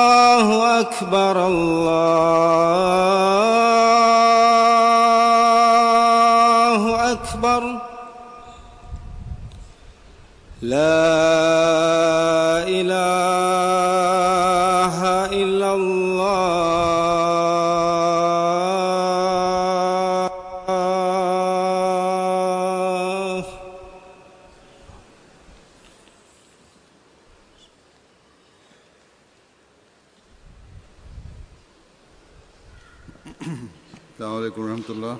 الله أكبر الله أكبر لا إله إلا الله. السلام عليكم ورحمة الله.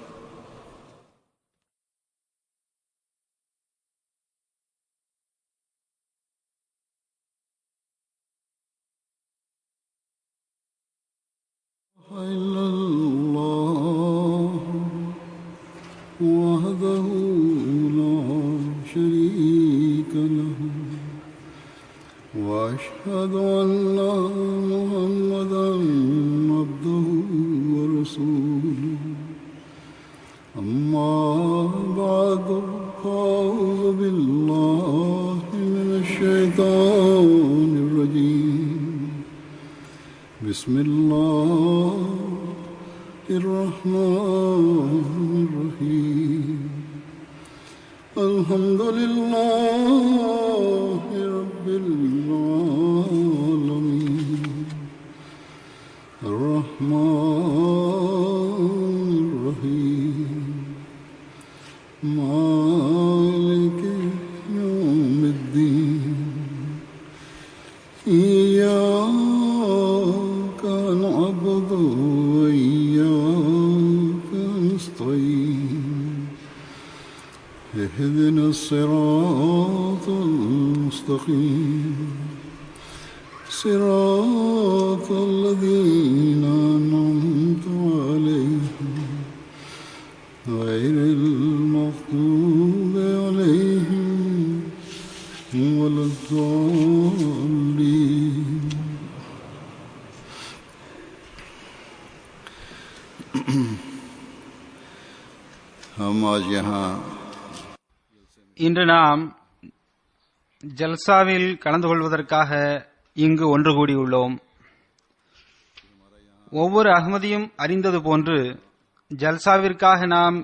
إلا الله وحده لا شريك له وأشهد أن محمدا عبده ورسوله. أما بعد فأعوذ بالله من الشيطان الرجيم. بسم الله الرحمن الرحيم. الحمد لله رب العالمين الرحمن الرحيم مالك يوم الدين. إياك نعبد وإياك نستعين. اهدنا الصراط المستقيم صراط الذين أنعمت عليهم غير المغضوب عليهم ولا الضالين. हम आज यहाँ இன்று நாம் ஜல்சாவில் கலந்து கொள்வதற்காக இங்கு ஒன்று கூடியுள்ளோம். ஒவ்வொரு அஹ்மதியும் அறிந்தது போன்று ஜல்சாவிற்காக நாம்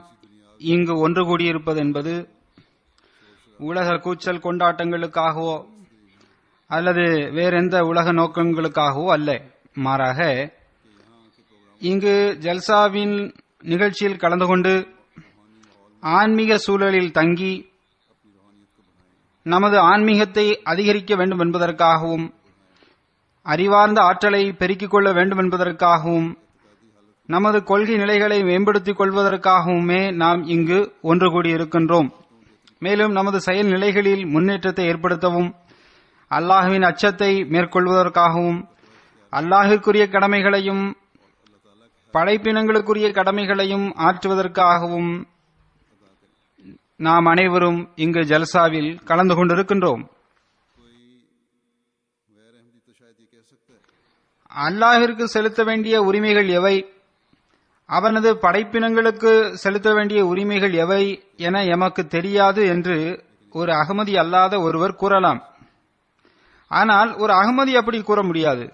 இங்கு ஒன்று கூடியிருப்பது என்பது உலக கூச்சல் கொண்டாட்டங்களுக்காகவோ அல்லது வேறெந்த உலக நோக்கங்களுக்காகவோ அல்ல. மாறாக இங்கு ஜல்சாவின் நிகழ்ச்சியில் கலந்து கொண்டு ஆன்மீக சூழலில் தங்கி நமது ஆன்மீகத்தை அதிகரிக்க வேண்டும் என்பதற்காகவும் அறிவார்ந்த ஆற்றலை பெருக்கிக் கொள்ள வேண்டும் என்பதற்காகவும் நமது கொள்கை நிலைகளை மேம்படுத்திக் கொள்வதற்காகவுமே நாம் இங்கு ஒன்று கூடியிருக்கின்றோம். மேலும் நமது செயல் நிலைகளில் முன்னேற்றத்தை ஏற்படுத்தவும் அல்லாஹ்வின் அச்சத்தை மேற்கொள்வதற்காகவும் அல்லாஹிற்குரிய கடமைகளையும் படைப்பினங்களுக்குரிய கடமைகளையும் ஆற்றுவதற்காகவும் நாம் அனைவரும் இங்கு ஜல்சாவில் கலந்து கொண்டிருக்கின்றோம். அல்லாஹிற்கு செலுத்த வேண்டிய உரிமைகள் எவை, அவனது படைப்பினங்களுக்கு செலுத்த வேண்டிய உரிமைகள் எவை என எமக்கு தெரியாது என்று ஒரு அகமதி அல்லாத ஒருவர் கூறலாம். ஆனால் ஒரு அகமதி அப்படி கூற முடியாது.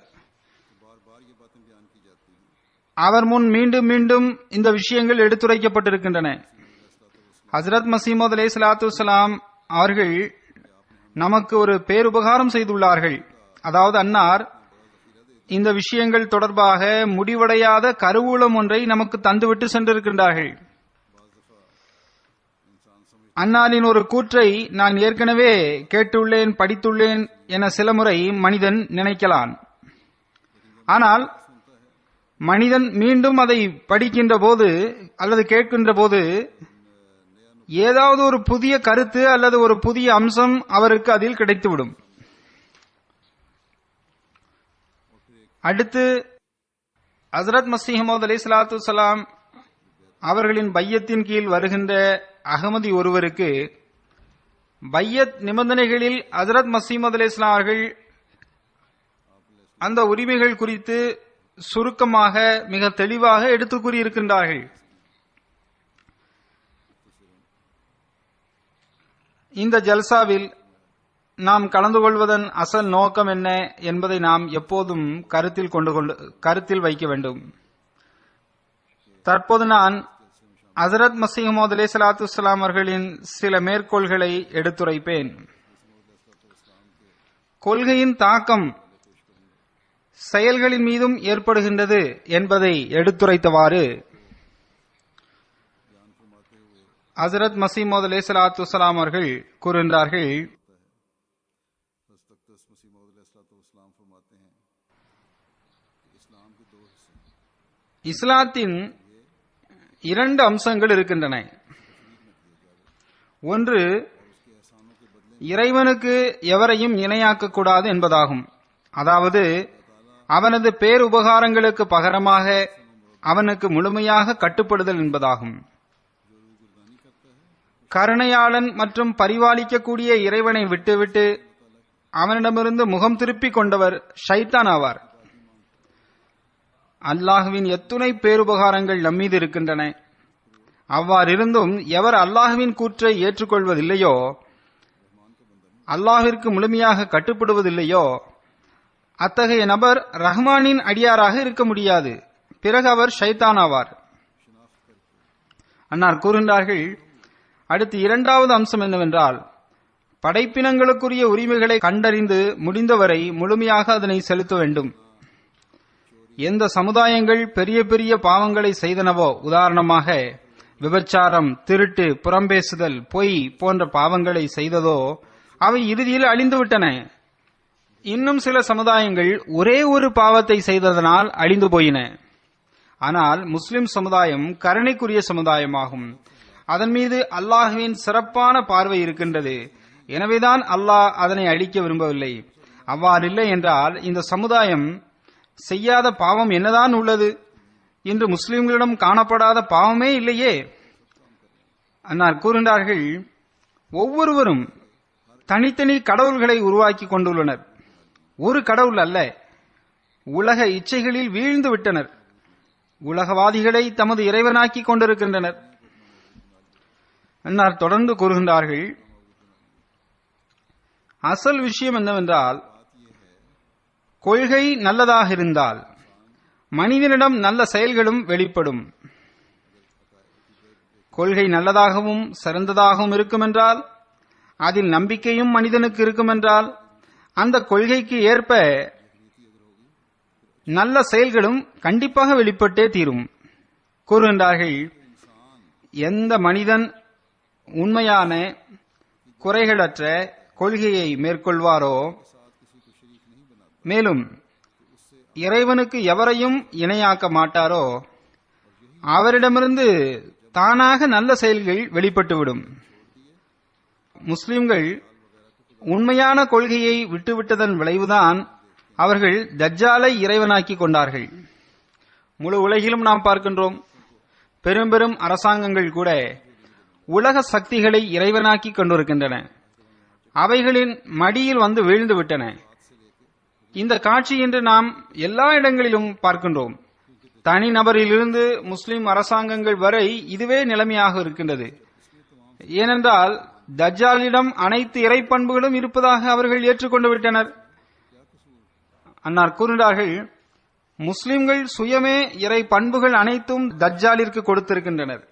அவர் முன் மீண்டும் மீண்டும் இந்த விஷயங்கள் எடுத்துரைக்கப்பட்டிருக்கின்றன. ஹசரத் மசீமது அலைஹிஸ்ஸலாத்து வஸ்ஸலாம் அவர்கள் நமக்கு ஒரு பேருபகாரம் செய்துள்ளார்கள். அதாவது அன்னார் இந்த விஷயங்கள் தொடர்பாக முடிவடையாத கருவூலம் ஒன்றை நமக்கு தந்துவிட்டு சென்றிருக்கின்றார்கள். அன்னாரின் ஒரு கூற்றை நான் ஏற்கனவே கேட்டுள்ளேன், படித்துள்ளேன் என சில முறை மனிதன் நினைக்கலாம். ஆனால் மனிதன் மீண்டும் அதை படிக்கின்ற போது அல்லது கேட்கின்ற போது ஏதாவது ஒரு புதிய கருத்து அல்லது ஒரு புதிய அம்சம் அவருக்கு அதில் கிடைத்துவிடும். அடுத்து ஹஸ்ரத் மஸீஹ் மவ்ஊத் அலைஹிஸ்ஸலாத்து வஸ்ஸலாம் அவர்களின் பையத்தின் கீழ் வருகின்ற அகமதி ஒருவருக்கு பையத் நிபந்தனைகளில் ஹஜ்ரத் மஸீஹ் அலைஹிஸ்ஸலாம் அவர்கள் அந்த உரிமைகள் குறித்து சுருக்கமாக மிக தெளிவாக எடுத்து கூறியிருக்கின்றார்கள். இந்த ஜல்சாவில் நாம் கலந்து கொள்வதன் அசல் நோக்கம் என்ன என்பதை நாம் எப்போதும் கருத்தில் வைக்க வேண்டும். தற்போது நான் ஹஜ்ரத் மஸீஹ் மவ்ஊத் அலைஹிஸ்ஸலாத்து வஸ்ஸலாம் அவர்களின் சில மேற்கோள்களை எடுத்துரைப்பேன். கொள்கையின் தாக்கம் செயல்களின் மீதும் ஏற்படுகின்றது என்பதை எடுத்துரைத்தவாறு ஹஜ்ரத் மஸீஹ் மவ்ஊத் அலைஹிஸ்ஸலாத்து வஸ்ஸலாம் அவர்கள் கூறுகின்றார்கள், இஸ்லாத்தின் 2 அம்சங்கள் இருக்கின்றன. ஒன்று, இறைவனுக்கு எவரையும் இணையாக்க கூடாது என்பதாகும். அதாவது அவனது பேருபகாரங்களுக்கு பகரமாக அவனுக்கு முழுமையாக கட்டுப்படுதல் என்பதாகும். கருணையாளன் மற்றும் பரிபாலிக்கக்கூடிய இறைவனை விட்டுவிட்டு அவனிடமிருந்து முகம் திருப்பிக் கொண்டவர் ஷைத்தான் ஆவார். அல்லாஹுவின் எத்துணை பேருபகாரங்கள் நம்மீது இருக்கின்றன. அவ்வாறிருந்தும் எவர் அல்லாஹுவின் கூற்றை ஏற்றுக்கொள்வதில்லையோ, அல்லாஹிற்கு முழுமையாக கட்டுப்படுவதில்லையோ, அத்தகைய நபர் ரஹ்மானின் அடியாராக இருக்க முடியாது. பிறகு அவர் ஷைத்தான் ஆவார். அன்னார் கூறுகின்றார்கள், அடுத்து 2வது அம்சம் என்னவென்றால், படைப்பினங்களுக்குரிய உரிமைகளை கண்டறிந்து முடிந்தவரை முழுமையாக அதனை செலுத்த வேண்டும். எந்த சமுதாயங்கள் பெரிய பெரிய பாவங்களை செய்தனவோ, உதாரணமாக விபச்சாரம், திருட்டு, புறம்பேசுதல், பொய் போன்ற பாவங்களை செய்ததோ, அவை இறுதியில் அழிந்துவிட்டன. இன்னும் சில சமுதாயங்கள் ஒரே ஒரு பாவத்தை செய்ததனால் அழிந்து போயின. ஆனால் முஸ்லிம் சமுதாயம் கருணைக்குரிய சமுதாயமாகும். அதன் மீது அல்லாஹுவின் சிறப்பான பார்வை இருக்கின்றது. எனவேதான் அல்லாஹ் அதனை அழிக்க விரும்பவில்லை. அவ்வாறில்லை என்றால் இந்த சமுதாயம் செய்யாத பாவம் என்னதான் உள்ளது? இன்று முஸ்லிம்களிடம் காணப்படாத பாவமே இல்லையே. அன்னார் கூறுகின்றார்கள், ஒவ்வொருவரும் தனித்தனி கடவுள்களை உருவாக்கி கொண்டுள்ளனர். ஒரு கடவுள் அல்ல, உலக இச்சைகளில் வீழ்ந்து விட்டனர். உலகவாதிகளை தமது இறைவனாக்கி கொண்டிருக்கின்றனர். அன்னார் தொடர்ந்து கூறுகின்றார்கள், அசல் விஷயம் என்னவென்றால், கொள்கை நல்லதாக இருந்தால் மனிதனிடம் நல்ல செயல்களும் வெளிப்படும். கொள்கை நல்லதாகவும் சிறந்ததாகவும் இருக்குமென்றால், அதில் நம்பிக்கையும் மனிதனுக்கு இருக்குமென்றால், அந்த கொள்கைக்கு ஏற்ப நல்ல செயல்களும் கண்டிப்பாக வெளிப்பட்டே தீரும். கூறுகின்றார்கள், எந்த மனிதன் உண்மையான குறைகளற்ற கொள்கையை மேற்கொள்வாரோ, மேலும் இறைவனுக்கு எவரையும் இணையாக்க மாட்டாரோ, அவரிடமிருந்து தானாக நல்ல செயல்கள் வெளிப்பட்டுவிடும். முஸ்லிம்கள் உண்மையான கொள்கையை விட்டுவிட்டதன் விளைவுதான் அவர்கள் தஜ்ஜாலை இறைவனாக்கி கொண்டார்கள். முழு உலகிலும் நாம் பார்க்கின்றோம், பெரும் பெரும் அரசாங்கங்கள் கூட உலக சக்திகளை இறைவனாக்கி கொண்டிருக்கின்றன. அவைகளின் மடியில் வந்து வீழ்ந்து விட்டன. இந்த காட்சி இன்று நாம் எல்லா இடங்களிலும் பார்க்கின்றோம். தனிநபரிலிருந்து முஸ்லிம் அரசாங்கங்கள் வரை இதுவே நிலைமையாக இருக்கின்றது. ஏனென்றால் தஜ்ஜாலிடம் அனைத்து இறைப்பண்புகளும் இருப்பதாக அவர்கள் ஏற்றுக்கொண்டு விட்டனர். அன்னார் கூறுகிறார்கள், முஸ்லிம்கள் சுயமே இறை பண்புகள் அனைத்தும் தஜ்ஜாலிற்கு கொடுத்திருக்கின்றனர்.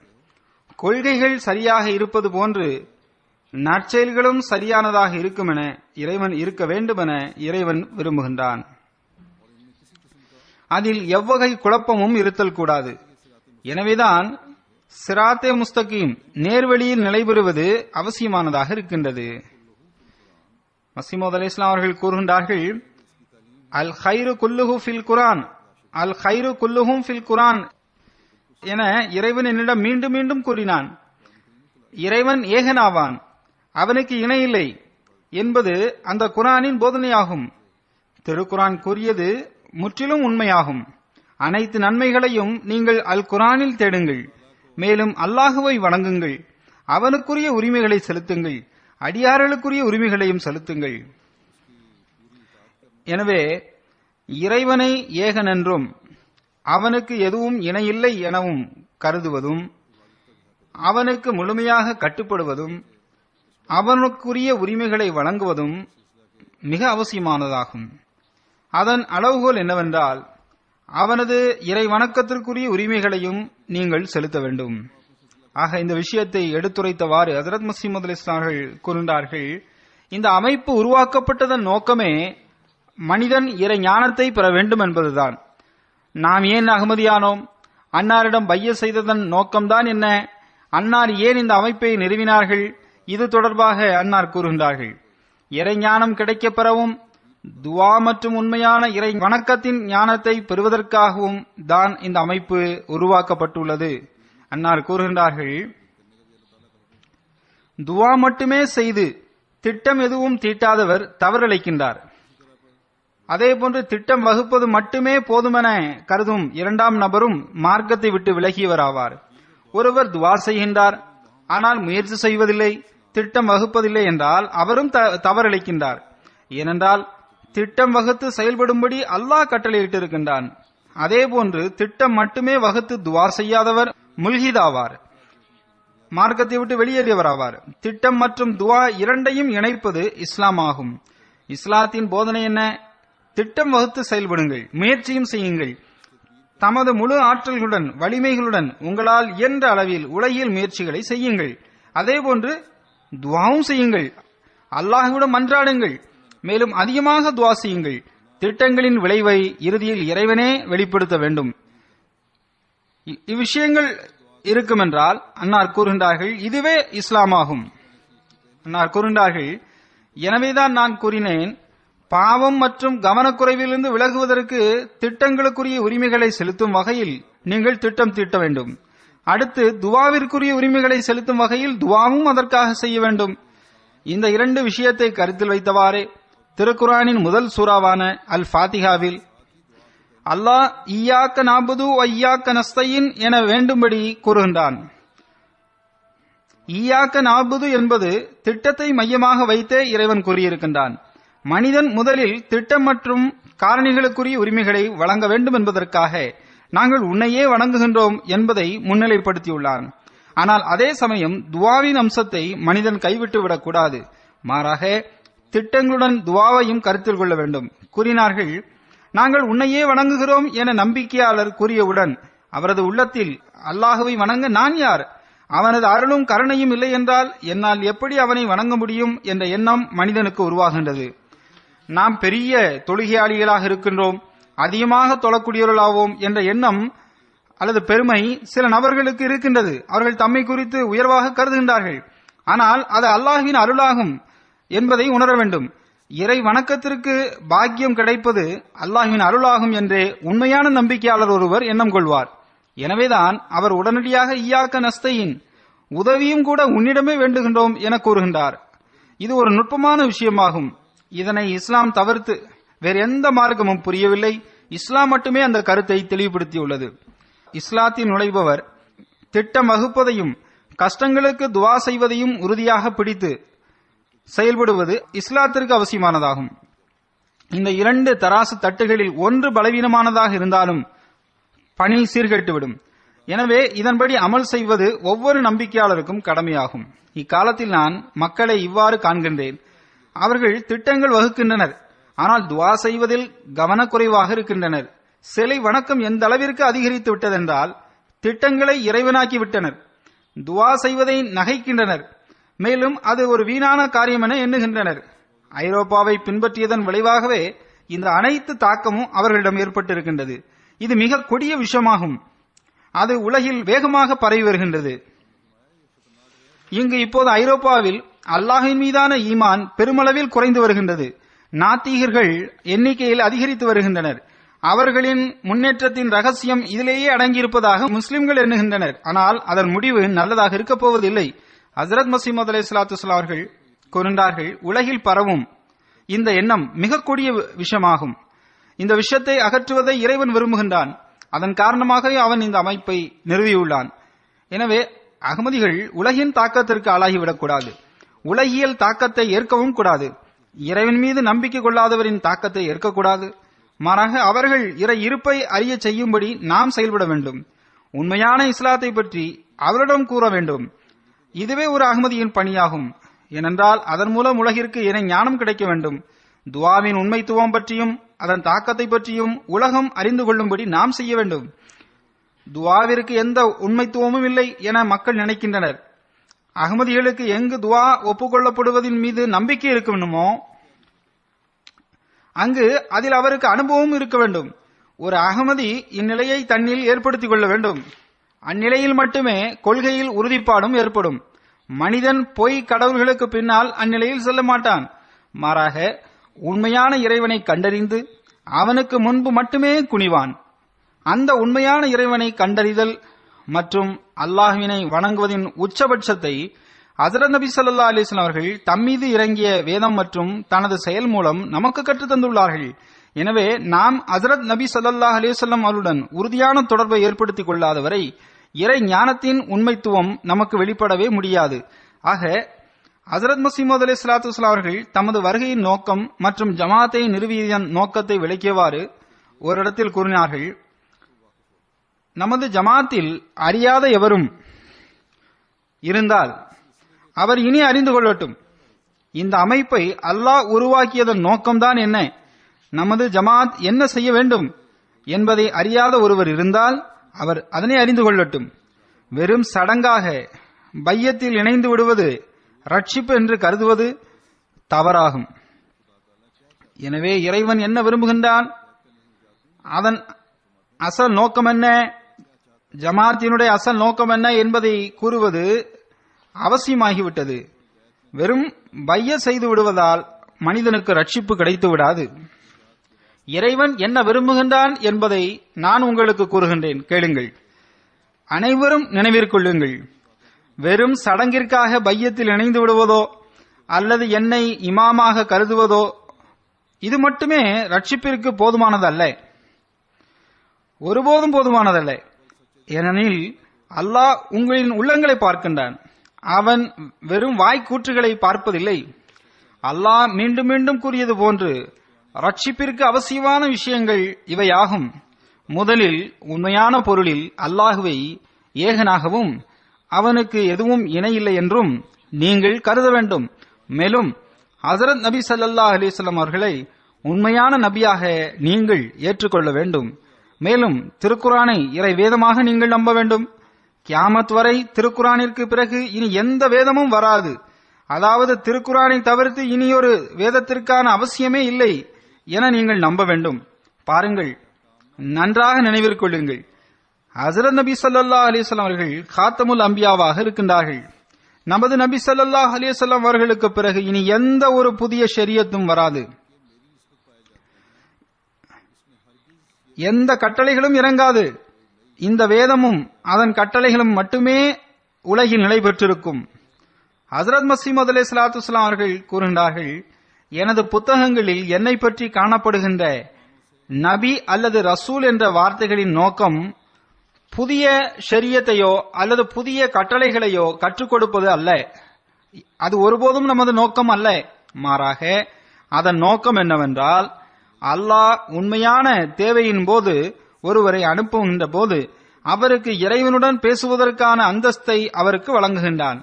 கொள்கைகள் சரியாக இருப்பது போன்று நற்செயல்களும் சரியானதாக இருக்கும் என இறைவன் இருக்க வேண்டும் என இறைவன் விரும்புகின்றான். அதில் எவ்வகை குழப்பமும் இருத்தல் கூடாது. எனவேதான் சிராத்தே முஸ்தகீம் நேர்வழியில் நிலைபெறுவது அவசியமானதாக இருக்கின்றது. மஸீஹ் மவ்ஊத் அலைஹிஸ்ஸலாம் அவர்கள் கூறுகின்றார்கள், அல் கைரு குல்லுஹு ஃபில் குர்ஆன், அல் கைரு குல்லுஹும் ஃபில் குர்ஆன் என இறைவன் என்னிடம் மீண்டும் மீண்டும் கூறினான். இறைவன் ஏகனாவான், அவனுக்கு இணையில்லை என்பது அந்த குர்ஆனின் போதனையாகும். திருக்குர்ஆன் கூறியது முற்றிலும் உண்மையாகும். அனைத்து நன்மைகளையும் நீங்கள் அல் குர்ஆனில் தேடுங்கள். மேலும் அல்லாஹுவை வணங்குங்கள், அவனுக்குரிய உரிமைகளை செலுத்துங்கள், அடியார்களுக்குரிய உரிமைகளையும் செலுத்துங்கள். எனவே இறைவனை ஏகன் என்றும் அவனுக்கு எதுவும் இணையில்லை எனவும் கருதுவதும், அவனுக்கு முழுமையாக கட்டுப்படுவதும், அவனுக்குரிய உரிமைகளை வழங்குவதும் மிக அவசியமானதாகும். அதன் அளவுகோல் என்னவென்றால், அவனது இறை வணக்கத்திற்குரிய உரிமைகளையும் நீங்கள் செலுத்த வேண்டும். ஆக இந்த விஷயத்தை எடுத்துரைத்தவாறு ஹஜ்ரத் மஸீஹ் மவ்ஊத் அவர்கள் கூறுகின்றார்கள், இந்த அமைப்பு உருவாக்கப்பட்டதன் நோக்கமே மனிதன் இறை ஞானத்தை பெற வேண்டும் என்பதுதான். நாம் ஏன் அகமதியானோம்? அன்னாரிடம் பைய செய்ததன் நோக்கம்தான் என்ன? அன்னார் ஏன் இந்த அமைப்பை நிறுவினார்கள்? இது தொடர்பாக அன்னார் கூறுகின்றார்கள், இறை ஞானம் கிடைக்கப் பெறவும், துவா மற்றும் உண்மையான இறை வணக்கத்தின் ஞானத்தை பெறுவதற்காகவும் தான் இந்த அமைப்பு உருவாக்கப்பட்டுள்ளது. அன்னார் கூறுகின்றார்கள், துவா மட்டுமே செய்து திட்டம் எதுவும் தீட்டாதவர் தவறிழைக்கின்றார். அதேபோன்று திட்டம் வகுப்பது மட்டுமே போதுமென கருதும் இரண்டாம் நபரும் மார்க்கத்தை விட்டு விலகியவராவார். ஒருவர் துவா செய்கின்றார், ஆனால் முயற்சி செய்வதில்லை, திட்டம் வகுப்பதில்லை என்றால் அவரும் தவறிழைக்கின்றார். ஏனென்றால் திட்டம் வகுத்து செயல்படும்படி அல்லாஹ் கட்டளையிட்டிருக்கின்றான். அதேபோன்று திட்டம் மட்டுமே வகுத்து துவா செய்யாதவர் முல்ஹிதாவார், மார்க்கத்தை விட்டு வெளியேறியவராவார். திட்டம் மற்றும் துவா இரண்டையும் இணைப்பது இஸ்லாம் ஆகும். இஸ்லாத்தின் போதனை என்ன? திட்டம் வகுத்து செயல்படுங்கள், முயற்சியும் செய்யுங்கள். தமது முழு ஆற்றல்களுடன் வலிமைகளுடன் உங்களால் இயன்ற அளவில் உலகியல் முயற்சிகளை செய்யுங்கள். அதேபோன்று துவாவும் செய்யுங்கள், அல்லாஹ்விடம் மன்றாடுங்கள், மேலும் அதிகமாக துவா செய்யுங்கள். திட்டங்களின் விளைவை இறுதியில் இறைவனே வெளிப்படுத்த வேண்டும். இவ்விஷயங்கள் இருக்குமென்றால் அன்னார் கூறுகின்றார்கள், இதுவே இஸ்லாமாகும். அன்னார் கூறுகின்றார்கள், எனவேதான் நான் கூறினேன், பாவம் மற்றும் கவனக்குறைவிலிருந்து விலகுவதற்கு திட்டங்களுக்குரிய உரிமைகளை செலுத்தும் வகையில் நீங்கள் திட்டம் தீட்ட வேண்டும். அடுத்து துவாவிற்குரிய உரிமைகளை செலுத்தும் வகையில் துவாவும் அதற்காக செய்ய வேண்டும். இந்த இரண்டு விஷயத்தை கருத்தில் வைத்தவாறே திருக்குர்ஆனின் முதல் சூறாவான அல் ஃபாத்திஹாவில் அல்லாஹ் இய்யாக நஅபுது வ இய்யாக நஸ்தஈன் என வேண்டும்படி கூறுகின்றான். இய்யாக நஅபுது என்பது திட்டத்தை மையமாக வைத்தே இறைவன் கூறியிருக்கின்றான். மனிதன் முதலில் திட்டம் மற்றும் காரணிகளுக்குரிய உரிமைகளை வழங்க வேண்டும் என்பதற்காக நாங்கள் உன்னையே வணங்குகின்றோம் என்பதை முன்னிலைப்படுத்தியுள்ளான். ஆனால் அதே சமயம் துவாவின் அம்சத்தை மனிதன் கைவிட்டு விடக்கூடாது. மாறாக திட்டங்களுடன் துவாவையும் கருத்தில் கொள்ள வேண்டும். கூறினார்கள், நாங்கள் உன்னையே வணங்குகிறோம் என நம்பிக்கையாளர் கூறியவுடன் அவரது உள்ளத்தில் அல்லாஹுவை வணங்க நான் யார்? அவனது அருளும் கருணையும் இல்லை என்றால் என்னால் எப்படி அவனை வணங்க முடியும் என்ற எண்ணம் மனிதனுக்கு உருவாகின்றது. நாம் பெரிய தொழுகையாளிகளாக இருக்கின்றோம், அதிகமாக தொழக்கூடியவர்களாவோம் என்ற எண்ணம் அல்லது பெருமை சில நபர்களுக்கு இருக்கின்றது. அவர்கள் தம்மை குறித்து உயர்வாக கருதுகின்றார்கள். ஆனால் அது அல்லாஹ்வின் அருளாகும் என்பதை உணர வேண்டும். இறை வணக்கத்திற்கு பாக்கியம் கிடைப்பது அல்லாஹ்வின் அருளாகும் என்றே உண்மையான நம்பிக்கையாளர் ஒருவர் எண்ணம் கொள்வார். எனவேதான் அவர் உடனடியாக இய்யாக நஸ்தஈன், உதவியும் கூட உன்னிடமே வேண்டுகின்றோம் என கூறுகின்றார். இது ஒரு நுட்பமான விஷயமாகும். இதனை இஸ்லாம் தவிர்த்து வேறு எந்த மார்க்கமும் புரியவில்லை. இஸ்லாம் மட்டுமே அந்த கருத்தை தெளிவுபடுத்தியுள்ளது. இஸ்லாத்தில் நுழைபவர் திட்டம் வகுப்பதையும் கஷ்டங்களுக்கு துவா செய்வதையும் உறுதியாக பிடித்து செயல்படுவது இஸ்லாத்திற்கு அவசியமானதாகும். இந்த இரண்டு தராசு தட்டுகளில் ஒன்று பலவீனமானதாக இருந்தாலும் பணி சீர்கெட்டுவிடும். எனவே இதன்படி அமல் செய்வது ஒவ்வொரு நம்பிக்கையாளருக்கும் கடமையாகும். இக்காலத்தில் நான் மக்களை இவ்வாறு காண்கின்றேன். அவர்கள் திட்டங்கள் வகுக்கின்றனர், ஆனால் துவா செய்வதில் கவனக்குறைவாக இருக்கின்றனர். சிலை வணக்கம் எந்த அளவிற்கு அதிகரித்து விட்டதென்றால் திட்டங்களை இறைவனாக்கி விட்டனர். துவா செய்வதை நகைக்கின்றனர், மேலும் அது ஒரு வீணான காரியம் என எண்ணுகின்றனர். ஐரோப்பாவை பின்பற்றியதன் விளைவாகவே இந்த அனைத்து தாக்கமும் அவர்களிடம் ஏற்பட்டிருக்கின்றது. இது மிக கொடிய விஷயமாகும். அது உலகில் வேகமாக பரவி வருகின்றது. இங்கு இப்போது ஐரோப்பாவில் அல்லாஹின் மீதான ஈமான் பெருமளவில் குறைந்து வருகின்றது. நாத்திகர்கள் எண்ணிக்கையில் அதிகரித்து வருகின்றனர். அவர்களின் முன்னேற்றத்தின் ரகசியம் இதிலேயே அடங்கியிருப்பதாக முஸ்லிம்கள் எண்ணுகின்றனர். ஆனால் அதன் முடிவு நல்லதாக இருக்கப் போவதில்லை. ஹஜ்ரத் மஸீஹ் மவ்ஊத் அலைஹிஸ்ஸலாத்து வஸ்ஸலாம் அவர்கள் கூறுகின்றார்கள், உலகில் பரவும் இந்த எண்ணம் மிக கொடிய விஷயமாகும். இந்த விஷயத்தை அகற்றுவதை இறைவன் விரும்புகின்றான். அதன் காரணமாகவே அவன் இந்த அமைப்பை நிறுவியுள்ளான். எனவே அகமதிகள் உலகின் தாக்கத்திற்கு ஆளாகிவிடக்கூடாது. உலகியல் தாக்கத்தை ஏற்கவும் கூடாது. இறைவன் மீது நம்பிக்கை கொள்ளாதவரின் தாக்கத்தை ஏற்கக்கூடாது. மாறாக அவர்கள் இறை இருப்பை அறிய செய்யும்படி நாம் செயல்பட வேண்டும். உண்மையான இஸ்லாத்தை பற்றி அவரிடம் கூற வேண்டும். இதுவே ஒரு அகமதியின் பணியாகும். ஏனென்றால் அதன் மூலம் உலகிற்கு இறை ஞானம் கிடைக்க வேண்டும். துவாவின் உண்மைத்துவம் பற்றியும் அதன் தாக்கத்தை பற்றியும் உலகம் அறிந்து கொள்ளும்படி நாம் செய்ய வேண்டும். துவாவிற்கு எந்த உண்மைத்துவமும் இல்லை என மக்கள் நினைக்கின்றனர். அகமதிகளுக்கு எங்கு துவா ஒப்புக்கொள்ளப்படுவதின் மீது நம்பிக்கை இருக்க வேண்டுமோ அங்கு அதில் அவருக்கு அனுபவம் இருக்க வேண்டும். ஒரு அகமதி இந்நிலையை தன்னில் ஏற்படுத்திக் கொள்ள வேண்டும். அந்நிலையில் மட்டுமே கொள்கையில் உறுதிப்பாடும் ஏற்படும். மனிதன் பொய் கடவுள்களுக்கு பின்னால் அந்நிலையில் செல்ல மாட்டான். மாறாக உண்மையான இறைவனை கண்டறிந்து அவனுக்கு முன்பு மட்டுமே குனிவான். அந்த உண்மையான இறைவனை கண்டறிதல் மற்றும் அல்லாஹ்வினை வணங்குவதின் உச்சபட்சத்தை ஹஜ்ரத் நபி ஸல்லல்லாஹு அலைஹி வஸல்லம் அவர்கள் தம்மீது இறங்கிய வேதம் மற்றும் தனது செயல் மூலம் நமக்கு கற்றுத் தந்துள்ளார்கள். எனவே நாம் ஹஜ்ரத் நபி ஸல்லல்லாஹு அலைஹி வஸல்லம் அவருடன் உறுதியான தொடர்பை ஏற்படுத்திக் கொள்ளாதவரை இறை ஞானத்தின் உண்மைத்துவம் நமக்கு வெளிப்படவே முடியாது. ஆக ஹஜ்ரத் மஸீஹ் மவ்ஊத் அலைஹிஸ்ஸலாத்து வஸ்ஸலாம் அவர்கள் தமது வருகையின் நோக்கம் மற்றும் ஜமாத்தை நிறுவியதன் நோக்கத்தை விளக்கியவாறு ஒரு இடத்தில் கூறினார்கள், நமது ஜமாத்தில் அறியாத எவரும் இருந்தால் அவர் இனி அறிந்து கொள்ளட்டும். இந்த அமைப்பை அல்லாஹ் உருவாக்கியதன் நோக்கம்தான் என்ன, நமது ஜமாத் என்ன செய்ய வேண்டும் என்பதை அறியாத ஒருவர் இருந்தால் அவர் அதனை அறிந்து கொள்ளட்டும். வெறும் சடங்காக பையத்தில் இணைந்து விடுவது ரட்சிப்பு என்று கருதுவது தவறாகும். எனவே இறைவன் என்ன விரும்புகின்றான், அதன் அசல் நோக்கம் என்ன, ஜமாத்தினுடைய அசல் நோக்கம் என்ன என்பதை கூறுவது அவசியமாகிவிட்டது. வெறும் பைய செய்து விடுவதால் மனிதனுக்கு ரட்சிப்பு கிடைத்து விடாது. இறைவன் என்ன விரும்புகின்றான் என்பதை நான் உங்களுக்கு கூறுகின்றேன், கேளுங்கள். அனைவரும் நினைவிற்கொள்ளுங்கள். வெறும் சடங்கிற்காக பையத்தில் இணைந்து விடுவதோ அல்லது என்னை இமாமாக கருதுவதோ இது மட்டுமே ரட்சிப்பிற்கு போதுமானதல்ல, ஒருபோதும் போதுமானதல்ல. ஏனெனில் அல்லாஹ் உங்களின் உள்ளங்களை பார்க்கின்றான். அவன் வெறும் வாய்க்கூற்றுகளை பார்ப்பதில்லை. அல்லாஹ் மீண்டும் மீண்டும் கூறியது போன்று ரட்சிப்பிற்கு அவசியமான விஷயங்கள் இவையாகும். முதலில் உண்மையான பொருளில் அல்லாஹுவை ஏகனாகவும் அவனுக்கு எதுவும் இணையில்லை என்றும் நீங்கள் கருத வேண்டும். மேலும் ஹஜ்ரத் நபி ஸல்லல்லாஹு அலைஹி வஸல்லம் அவர்களை உண்மையான நபியாக நீங்கள் ஏற்றுக்கொள்ள வேண்டும். மேலும் திருக்குரானை இறை வேதமாக நீங்கள் நம்ப வேண்டும். கியாமத் வரை திருக்குரானிற்கு பிறகு இனி எந்த வேதமும் வராது. அதாவது திருக்குரானை தவிர்த்து இனியொரு வேதத்திற்கான அவசியமே இல்லை என நீங்கள் நம்ப வேண்டும். பாருங்கள், நன்றாக நினைவிற்கொள்ளுங்கள். ஹஜ்ரத் நபி ஸல்லல்லாஹு அலைஹி வஸல்லம் அவர்கள் காத்தமுல் அம்பியாவாக இருக்கின்றார்கள். நமது நபி ஸல்லல்லாஹு அலைஹி வஸல்லம் அவர்களுக்கு பிறகு இனி எந்த ஒரு புதிய ஷரியத்தும் வராது. எந்த கட்டளைகளும் இறங்காது. இந்த வேதமும் அதன் கட்டளைகளும் மட்டுமே உலகில் நிலை பெற்றிருக்கும். ஹஜ்ரத் மஸீஹ் மவ்ஊத் அலைஹிஸ்ஸலாத்து வஸ்ஸலாம் அவர்கள் கூறுகின்றார்கள், எனது புத்தகங்களில் என்னை பற்றி காணப்படுகின்ற நபி அல்லது ரசூல் என்ற வார்த்தைகளின் நோக்கம் புதிய ஷரியத்தையோ அல்லது புதிய கட்டளைகளையோ கற்றுக் கொடுப்பது அல்ல. அது ஒருபோதும் நமது நோக்கம் அல்ல. மாறாக அதன் நோக்கம் என்னவென்றால், அல்லாஹ் உண்மையான தேவையின் போது ஒருவரை அனுப்புகின்ற போது அவருக்கு இறைவனுடன் பேசுவதற்கான அந்தஸ்தை அவருக்கு வழங்குகின்றான்.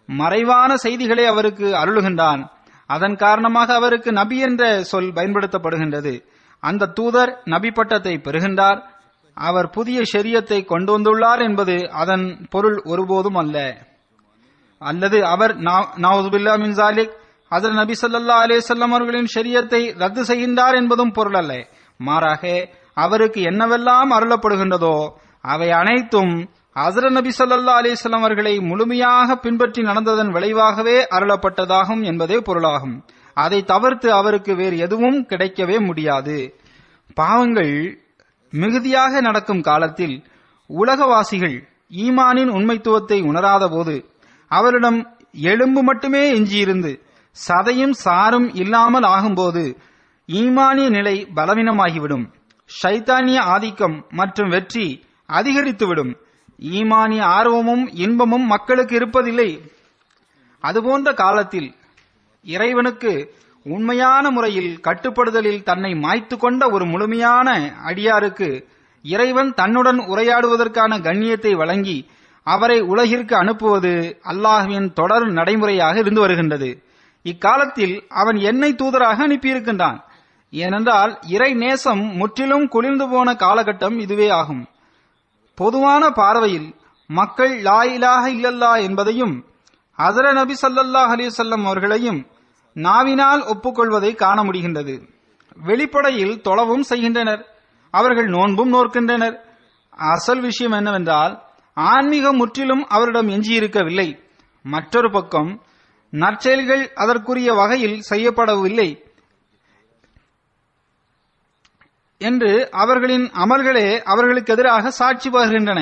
மறைவான செய்திகளை அவருக்கு அருளுகின்றான். அதன் காரணமாக அவருக்கு நபி என்ற சொல் பயன்படுத்தப்படுகின்றது. அந்த தூதர் நபி பட்டத்தை பெறுகின்றார். அவர் புதிய ஷரியத்தை கொண்டு வந்துள்ளார் என்பது அதன் பொருள் ஒருபோதும் அல்ல. அல்லது அவர் நவுதுபில்லா மின் ஜாலிக் ஹஜ்ரத் நபி ஸல்லல்லாஹு அலைஹி வஸல்லம் அவர்களின் ஷரியத்தை ரத்து செய்கின்றார் என்பதும் பொருள் அல்ல. மாறாக அவருக்கு என்னவெல்லாம் அருளப்படுகின்றதோ அவை அனைத்தும் ஹஜ்ரத் நபி ஸல்லல்லாஹு அலைஹி வஸல்லம் அவர்களை முழுமையாக பின்பற்றி நடந்ததன் விளைவாகவே அருளப்பட்டதாகும் என்பதே பொருளாகும். அதை தவிர்த்து அவருக்கு வேறு எதுவும் கிடைக்கவே முடியாது. பாவங்கள் மிகுதியாக நடக்கும் காலத்தில் உலகவாசிகள் ஈமானின் உண்மைத்துவத்தை உணராத போது அவரிடம் எலும்பு மட்டுமே எஞ்சியிருந்து சதையும் சாரும் இல்லாமல் ஆகும்போது ஈமானிய நிலை பலவீனமாகிவிடும். ஷைத்தானிய ஆதிக்கம் மற்றும் வெற்றி அதிகரித்துவிடும். ஈமானிய ஆர்வமும் இன்பமும் மக்களுக்கு இருப்பதில்லை. அதுபோன்ற காலத்தில் இறைவனுக்கு உண்மையான முறையில் கட்டுப்படுதலில் தன்னை மாய்த்து கொண்ட ஒரு முழுமையான அடியாருக்கு இறைவன் தன்னுடன் உரையாடுவதற்கான கண்ணியத்தை வழங்கி அவரை உலகிற்கு அனுப்புவது அல்லாஹ்வின் தொடர் நடைமுறையாக இருந்து வருகின்றது. இக்காலத்தில் அவன் என்னை தூதராக அனுப்பியிருக்கின்றான். ஏனென்றால் இறை நேசம் முற்றிலும் குளிர்ந்து போன காலகட்டம் இதுவே ஆகும். பொதுவான பார்வையில் மக்கள் லா இலாஹ இல்லல்லா என்பதையும் ஹஜ்ரத் நபி ஸல்லல்லாஹு அலைஹி வஸல்லம் அவர்களையும் நாவினால் ஒப்புக்கொள்வதை காண முடிகின்றது. வெளிப்படையில் தொழவும் செய்கின்றனர், அவர்கள் நோன்பும் நோக்கின்றனர். அசல் விஷயம் என்னவென்றால் ஆன்மீகம் முற்றிலும் அவரிடம் எஞ்சியிருக்கவில்லை. மற்றொரு பக்கம் நற்செயல்கள் அதற்குரிய வகையில் செய்யப்படவில்லை என்று அவர்களின் அமல்களே அவர்களுக்கு எதிராக சாட்சி பகர்கின்றன.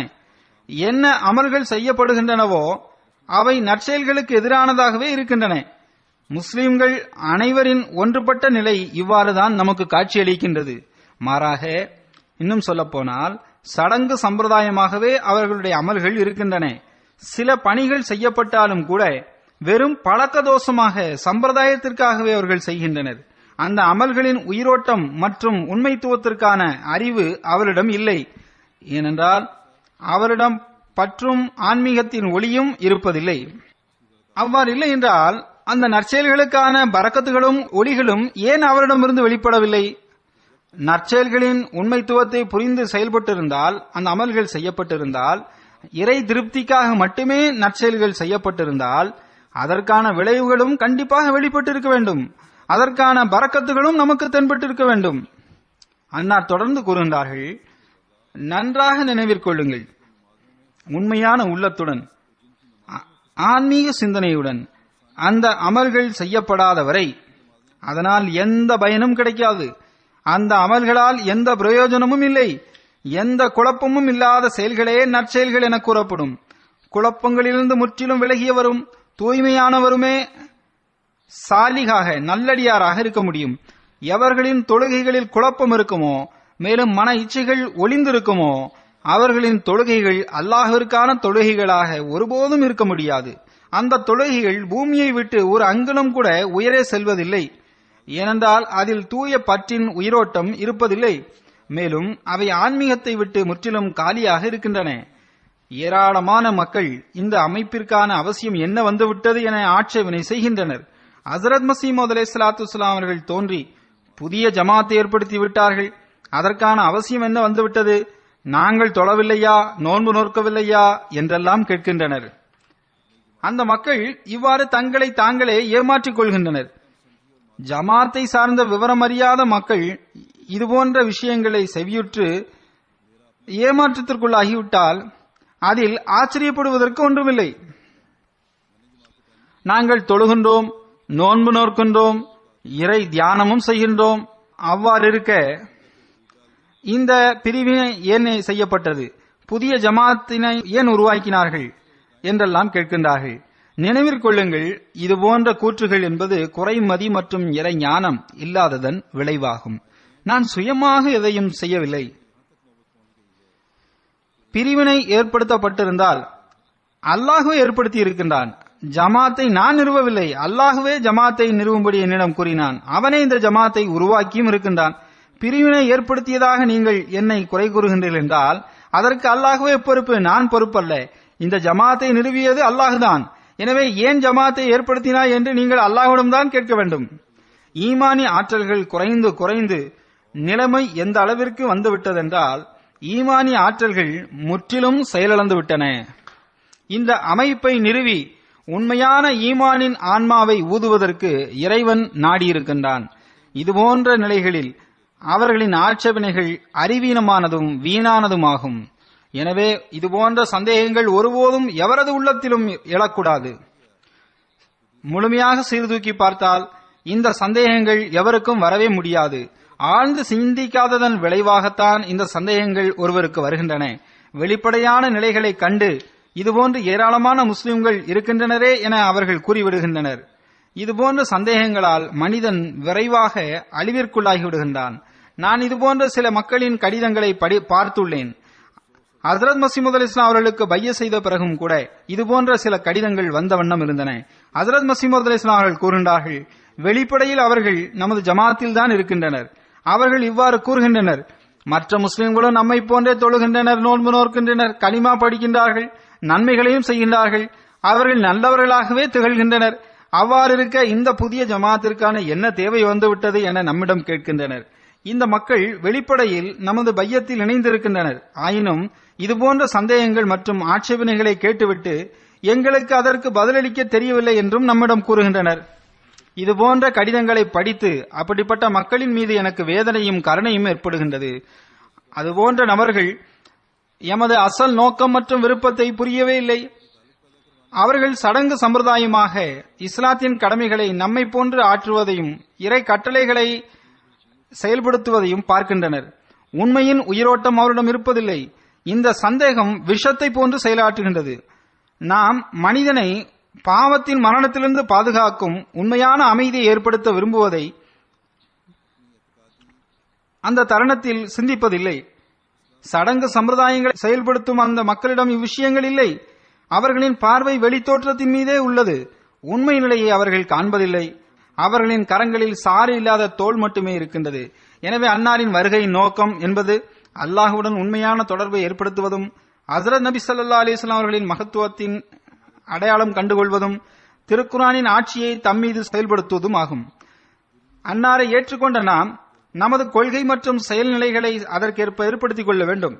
என்ன அமல்கள் செய்யப்படுகின்றனவோ அவை நற்செயல்களுக்கு எதிரானதாகவே இருக்கின்றன. முஸ்லிம்கள் அனைவரின் ஒன்றுபட்ட நிலை இவ்வாறுதான் நமக்கு காட்சியளிக்கின்றது. மாறாக இன்னும் சொல்லப்போனால் சடங்கு சம்பிரதாயமாகவே அவர்களுடைய அமல்கள் இருக்கின்றன. சில பணிகள் செய்யப்பட்டாலும் கூட வெறும் பழக்க தோஷமாக சம்பிரதாயத்திற்காகவே அவர்கள் செய்கின்றனர். அந்த அமல்களின் உயிரோட்டம் மற்றும் உண்மைத்துவத்திற்கான அறிவு அவரிடம் இல்லை. ஏனென்றால் அவரிடம் பற்றும் ஆன்மீகத்தின் ஒளியும் இருப்பதில்லை. அவ்வாறு இல்லை என்றால் அந்த நற்செயல்களுக்கான பரக்கத்துகளும் ஒளிகளும் ஏன் அவரிடமிருந்து வெளிப்படவில்லை? நற்செயல்களின் உண்மைத்துவத்தை புரிந்து செயல்பட்டிருந்தால், அந்த அமல்கள் செய்யப்பட்டிருந்தால், இறை திருப்திக்காக மட்டுமே நற்செயல்கள் செய்யப்பட்டிருந்தால் அதற்கான விளைவுகளும் கண்டிப்பாக வெளிப்பட்டிருக்க வேண்டும். அதற்கான பரக்கத்துகளும் நமக்கு தென்பட்டிருக்க வேண்டும். அன்னார் தொடர்ந்து கூறுகின்றார்கள், நன்றாக நினைவிற்கொள்ளுங்கள், உண்மையான உள்ளத்துடன் ஆன்மீக சிந்தனையுடன் அந்த அமல்கள் செய்யப்படாதவரை அதனால் எந்த பயனும் கிடைக்காது. அந்த அமல்களால் எந்த பிரயோஜனமும் இல்லை. எந்த குழப்பமும் இல்லாத செயல்களே நற்செயல்கள் என கூறப்படும். குழப்பங்களிலிருந்து முற்றிலும் விலகியவரும் தூய்மையானவருமே சாலிகாக நல்லடியாராக இருக்க முடியும். எவர்களின் தொழுகைகளில் குழப்பம் இருக்குமோ, மேலும் மன இச்சைகள் ஒளிந்திருக்குமோ, அவர்களின் தொழுகைகள் அல்லாஹ்விற்கான தொழுகைகளாக ஒருபோதும் இருக்க முடியாது. அந்த தொழுகைகள் பூமியை விட்டு ஒரு அங்குலம் கூட உயரே செல்வதில்லை. ஏனென்றால் அதில் தூய பற்றின் உயிரோட்டம் இருப்பதில்லை. மேலும் அவை ஆன்மீகத்தை விட்டு முற்றிலும் காலியாக இருக்கின்றன. ஏராளமான மக்கள் இந்த அமைப்பிற்கான அவசியம் என்ன வந்துவிட்டது என ஆட்சேபனை செய்கின்றனர். ஹஜ்ரத் மஸீஹ் அலைஹிஸ்ஸலாத்து வஸ்ஸலாம் அவர்கள் தோன்றி புதிய ஜமாத்தை ஏற்படுத்தி விட்டார்கள். அதற்கான அவசியம் என்ன வந்துவிட்டது? நாங்கள் தொழவில்லையா, நோன்பு நோக்கவில்லையா என்றெல்லாம் கேட்கின்றனர். அந்த மக்கள் இவ்வாறு தங்களை தாங்களே ஏமாற்றிக் கொள்கின்றனர். ஜமாத்தை சார்ந்த விவரம் அறியாத மக்கள் இதுபோன்ற விஷயங்களை செவியுற்று ஏமாற்றத்திற்குள்ளாகிவிட்டால் அதில் ஆச்சரியப்படுவதற்கு ஒன்றுமில்லை. நாங்கள் தொழுகின்றோம், நோன்பு நோக்கின்றோம், இறை தியானமும் செய்கின்றோம். அவ்வாறு இருக்க இந்த பிரிவினை ஏன் செய்யப்பட்டது, புதிய ஜமாத்தினை ஏன் உருவாக்கினார்கள் என்றெல்லாம் கேட்கின்றார்கள். நினைவிற்கொள்ளுங்கள், இதுபோன்ற கூற்றுகள் என்பது குறைமதி மற்றும் இறை ஞானம் இல்லாததன் விளைவாகும். நான் சுயமாக எதையும் செய்யவில்லை. பிரிவினை ஏற்படுத்தப்பட்டிருந்தால் அல்லாஹ்வே ஏற்படுத்தி இருக்கின்றான். ஜமாத்தை நான் நிறுவவில்லை, அல்லாஹ்வே ஜமாத்தை நிறுவும்படி என்னிடம் கூறினான். அவனே இந்த ஜமாத்தை உருவாக்கியும் இருக்கின்றான். பிரிவினை ஏற்படுத்தியதாக நீங்கள் என்னை குறை கூறுகின்றீர்கள் என்றால் அதற்கு அல்லாஹ்வே பொறுப்பு, நான் பொறுப்பல்ல. இந்த ஜமாத்தை நிறுவியது அல்லாஹ்தான். எனவே ஏன் ஜமாத்தை ஏற்படுத்தினாய் என்று நீங்கள் அல்லாஹ்விடம் தான் கேட்க வேண்டும். ஈமானி ஆற்றல்கள் குறைந்து குறைந்து நிலைமை எந்த அளவிற்கு வந்துவிட்டதென்றால் ஈமானி ஆற்றல்கள் முற்றிலும் செயலிழந்து விட்டன. இந்த அமைப்பை நிறுவி உண்மையான ஈமானின் ஆன்மாவை ஊதுவதற்கு இறைவன் நாடியிருக்கின்றான். இதுபோன்ற நிலைகளில் அவர்களின் ஆட்சேபனைகள் அறிவீனமானதும் வீணானதுமாகும். எனவே இதுபோன்ற சந்தேகங்கள் ஒருபோதும் எவரது உள்ளத்திலும் எழக்கூடாது. முழுமையாக சீர்தூக்கி பார்த்தால் இந்த சந்தேகங்கள் எவருக்கும் வரவே முடியாது. ஆழ்ந்து சிந்திக்காததன் விளைவாகத்தான் இந்த சந்தேகங்கள் ஒருவருக்கு வருகின்றன. வெளிப்படையான நிலைகளை கண்டு இதுபோன்று ஏராளமான முஸ்லிம்கள் இருக்கின்றனரே என அவர்கள் கூறிவிடுகின்றனர். இதுபோன்ற சந்தேகங்களால் மனிதன் விரைவாக அழிவிற்குள்ளாகி விடுகின்றான். நான் இதுபோன்ற சில மக்களின் கடிதங்களை பார்த்துள்ளேன். ஹஜ்ரத் மஸீஹ் அலைஹிஸ்ஸலாம் அவர்களுக்கு பைய செய்த பிறகும் கூட இதுபோன்ற சில கடிதங்கள் வந்த வண்ணம் இருந்தன. ஹஜ்ரத் மஸீஹ் மவ்ஊத் அலைஹிஸ்ஸலாம் அவர்கள் கூறுகின்றார்கள், வெளிப்படையில் அவர்கள் நமது ஜமாத்தில் தான் இருக்கின்றனர். அவர்கள் இவ்வாறு கூறுகின்றனர், மற்ற முஸ்லிம்களும் நம்மை போன்றே தொழுகின்றனர், நோன்பு நோக்கின்றனர், கலிமா படிக்கின்றார்கள், நன்மைகளையும் செய்கின்றார்கள், அவர்கள் நல்லவர்களாகவே திகழ்கின்றனர். அவ்வாறு இருக்க இந்த புதிய ஜமாத்திற்கான என்ன தேவை வந்துவிட்டது என நம்மிடம் கேட்கின்றனர். இந்த மக்கள் வெளிப்படையில் நமது பையத்தில் இணைந்திருக்கின்றனர். ஆயினும் இதுபோன்ற சந்தேகங்கள் மற்றும் ஆட்சேபனைகளை கேட்டுவிட்டு எங்களுக்கு அதற்கு பதிலளிக்க தெரியவில்லை என்றும் நம்மிடம் கூறுகின்றனர். இதுபோன்ற கடிதங்களை படித்து அப்படிப்பட்ட மக்களின் மீது எனக்கு வேதனையும் கருணையும் ஏற்படுகின்றது. அதுபோன்ற நபர்கள் எமது அசல் நோக்கம் மற்றும் விருப்பத்தை புரியவே இல்லை. அவர்கள் சடங்கு சம்பிரதாயமாக இஸ்லாத்தின் கடமைகளை நம்மை போன்று ஆற்றுவதையும் இறை கட்டளைகளை செயல்படுத்துவதையும் பார்க்கின்றனர். உண்மையின் உயிரோட்டம் அவரிடம் இருப்பதில்லை. இந்த சந்தேகம் விஷத்தை போன்று செயலாற்றுகின்றது. நாம் மனிதனை பாவத்தின் மரணத்திலிருந்து பாதுகாக்கும் உண்மையான அமைதியை ஏற்படுத்த விரும்புவதை அந்த தருணத்தில் சிந்திப்பதில்லை. சடங்கு சம்பிரதாயங்களை செயல்படுத்தும் அந்த மக்களிடம் இவ்விஷயங்கள் இல்லை. அவர்களின் பார்வை வெளித்தோற்றத்தின் மீதே உள்ளது. உண்மை நிலையை அவர்கள் காண்பதில்லை. அவர்களின் கரங்களில் சாறு இல்லாத தோல் மட்டுமே இருக்கின்றது. எனவே அன்னாரின் வருகையின் நோக்கம் என்பது அல்லாஹுடன் உண்மையான தொடர்பை ஏற்படுத்துவதும், ஹஜ்ரத் நபி ஸல்லல்லாஹு அலைஹி வஸல்லம் அவர்களின் மகத்துவத்தின் அடையாளம் கண்டுகொள்வதும், திருக்குர்ஆனின் ஆட்சியை தம்மீது செயல்படுத்துவதும் ஆகும். அன்னாரை ஏற்றுக்கொண்ட நாம் நமது கொள்கை மற்றும் செயல்நிலைகளை அதற்கேற்ப ஏற்படுத்திக் கொள்ள வேண்டும்.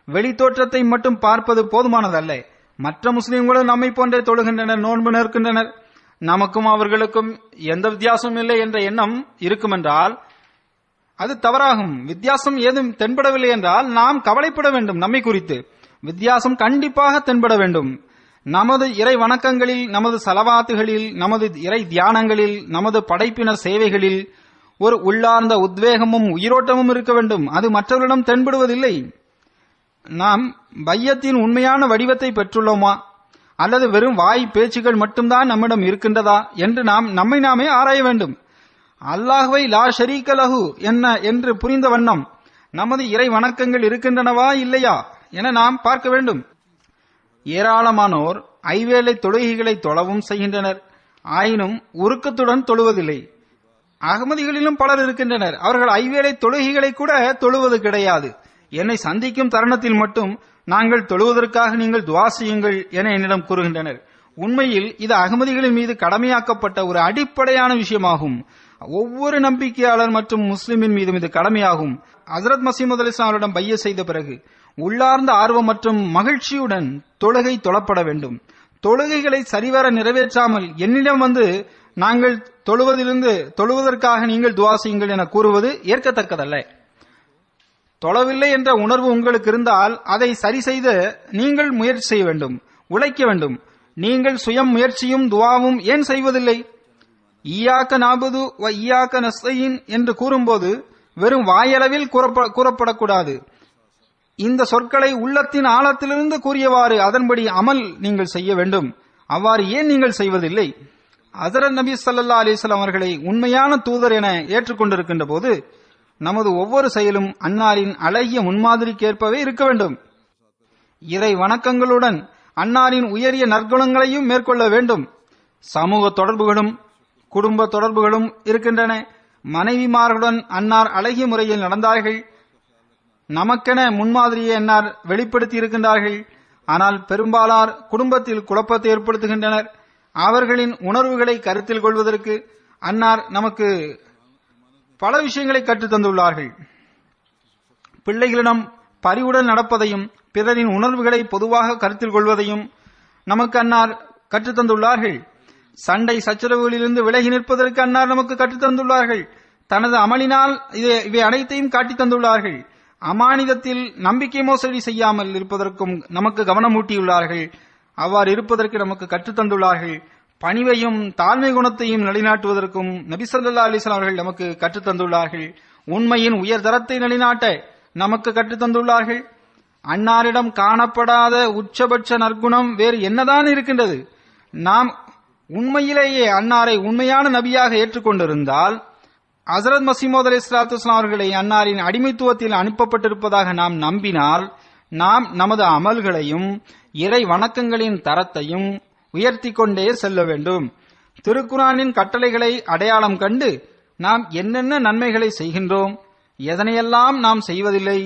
வெளித்தோற்றத்தை மட்டும் பார்ப்பது போதுமானதல்ல. மற்ற முஸ்லிம்களும் நம்மை போன்றே தொழுகின்றனர், நோன்பு நிற்கின்றனர், நமக்கும் அவர்களுக்கும் எந்த வித்தியாசமும் இல்லை என்ற எண்ணம் இருக்குமென்றால் அது தவறாகும். வித்தியாசம் ஏதும் தென்படவில்லை என்றால் நாம் கவலைப்பட வேண்டும். நம்மை குறித்து வித்தியாசம் கண்டிப்பாக தென்பட வேண்டும். நமது இறை வணக்கங்களில், நமது சலவாத்துகளில், நமது இறை தியானங்களில், நமது படைப்பினர் சேவைகளில் ஒரு உள்ளார்ந்த உத்வேகமும் உயிரோட்டமும் இருக்க வேண்டும். அது மற்றவர்களிடம் தென்படுவதில்லை. நாம் பையத்தின் உண்மையான வடிவத்தை பெற்றுள்ளோமா அல்லது வெறும் வாய் பேச்சுகள் மட்டும்தான் நம்மிடம் இருக்கின்றதா என்று நாம் நம்மை நாமே ஆராய வேண்டும். அல்லாஹ்வை லா ஷரீக லஹு என்று புரிந்த வண்ணம் நமது இறை வணக்கங்கள் இருக்கின்றனவா இல்லையா என நாம் பார்க்க வேண்டும். ஏராளமானோர் ஐவேளை தொழுகைகளை தொழவும் செய்கின்றனர். ஆயினும் உருக்கத்துடன் தொழுவதில்லை. அகமதிகளிலும் பலர் இருக்கின்றனர். அவர்கள் ஐவேளை தொழுகைகளை கூட தொழுவது கிடையாது. என்னை சந்திக்கும் தருணத்தில் மட்டும் நாங்கள் தொழுவதற்காக நீங்கள் துஆ செய்யுங்கள் என என்னிடம் கூறுகின்றனர். உண்மையில் இது அகமதிகளின் மீது கடமையாக்கப்பட்ட ஒரு அடிப்படையான விஷயமாகும். ஒவ்வொரு நம்பிக்கையாளர் மற்றும் முஸ்லிமின் மீதும் இது கடமையாகும். ஹஜ்ரத் மஸீஹ் மவ்ஊத் அலைஹிஸ்ஸலாம் அவரிடம் பைய செய்த பிறகு உள்ளார்ந்த ஆர்வம் மற்றும் மகிழ்ச்சியுடன் தொழுகை தொழப்பட வேண்டும். தொழுகைகளை சரிவர நிறைவேற்றாமல் என்னிடம் வந்து நாங்கள் தொழுவதற்காக நீங்கள் துஆ செய்யுங்கள் என கூறுவது ஏற்கத்தக்கதல்ல. தொழவில்லை என்ற உணர்வு உங்களுக்கு இருந்தால் அதை சரி செய்த நீங்கள் முயற்சி செய்ய வேண்டும், உழைக்க வேண்டும். நீங்கள் சுயம் முயற்சியும் துஆவும் ஏன் செய்வதில்லை? ஈயாக்க நாபுது வ ஈயாக்க நஸ்தஈன் என்று கூறும்போது வெறும் வாயளவில் கூறப்படக்கூடாது. இந்த சொற்களை உள்ளத்தின் ஆழத்திலிருந்து கூறியவாறு அதன்படி அமல் நீங்கள் செய்ய வேண்டும். அவ்வாறு ஏன் நீங்கள் செய்வதில்லை? ஹஜ்ரத் நபி ஸல்லல்லாஹு அலைஹி வஸல்லம் அவர்களை உண்மையான தூதர் என ஏற்றுக்கொண்டிருக்கின்ற போது நமது ஒவ்வொரு செயலும் அன்னாரின் அழகிய முன்மாதிரிக்கேற்பவே இருக்க வேண்டும். இறை வணக்கங்களுடன் அன்னாரின் உயரிய நற்குணங்களையும் மேற்கொள்ள வேண்டும். சமூக தொடர்புகளும் குடும்ப தொடர்புகளும் இருக்கின்றன. மனைவிமார்களுடன் அன்னார் அழகிய முறையில் நடந்தார்கள். நமக்கென முன்மாதிரியை அன்னார் வெளிப்படுத்தி இருக்கின்றார்கள். ஆனால் பெரும்பாலார் குடும்பத்தில் குழப்பத்தை ஏற்படுத்துகின்றனர். அவர்களின் உணர்வுகளை கருத்தில் கொள்வதற்கு அன்னார் நமக்கு பல விஷயங்களை கற்றுத் தந்துள்ளார்கள். பிள்ளைகளிடம் பரிவுடன் நடப்பதையும் பிறரின் உணர்வுகளை பொதுவாக கருத்தில் கொள்வதையும் நமக்கு அன்னார் கற்றுத் தந்துள்ளார்கள். சண்டை சச்சரவுகளிலிருந்து விலகி நிற்பதற்கு அன்னார் நமக்கு கற்றுத் தந்துள்ளார்கள். தனது அமலினால் இவை அனைத்தையும் காட்டித் தந்துள்ளார்கள். அமானிதத்தில் நம்பிக்கை மோசடி செய்யாமல் இருப்பதற்கும் நமக்கு கவனமூட்டியுள்ளார்கள். அவ்வாறு இருப்பதற்கு நமக்கு கற்றுத் தந்துள்ளார்கள். பணிவையும் தாழ்மை குணத்தையும் நிலைநாட்டுவதற்கும் நபி ஸல்லல்லாஹு அலைஹி வஸல்லம் அவர்கள் நமக்கு கற்றுத் தந்துள்ளார்கள். உண்மையின் உயர் தரத்தை நிலைநாட்ட நமக்கு கற்றுத் தந்துள்ளார்கள். அன்னாரிடம் காணப்படாத உச்சபட்ச நற்குணம் வேறு என்னதான் இருக்கின்றது? நாம் உண்மையிலேயே அன்னாரை உண்மையான நபியாக ஏற்றுக்கொண்டிருந்தால் ஹஜ்ரத் மஸீஹ் மவ்ஊத் அலைஹிஸ்ஸலாத்து வஸ்ஸலாம் அவர்களை அன்னாரின் அடிமைத்துவத்தில் அனுப்பப்பட்டிருப்பதாக நாம் நம்பினால் நாம் நமது அமல்களையும் இறை வணக்கங்களின் தரத்தையும் உயர்த்தி கொண்டே செல்ல வேண்டும். திருக்குர்ஆனின் கட்டளைகளை அடையாளம் கண்டு நாம் என்னென்ன நன்மைகளை செய்கின்றோம், எதனையெல்லாம் நாம் செய்வதில்லை,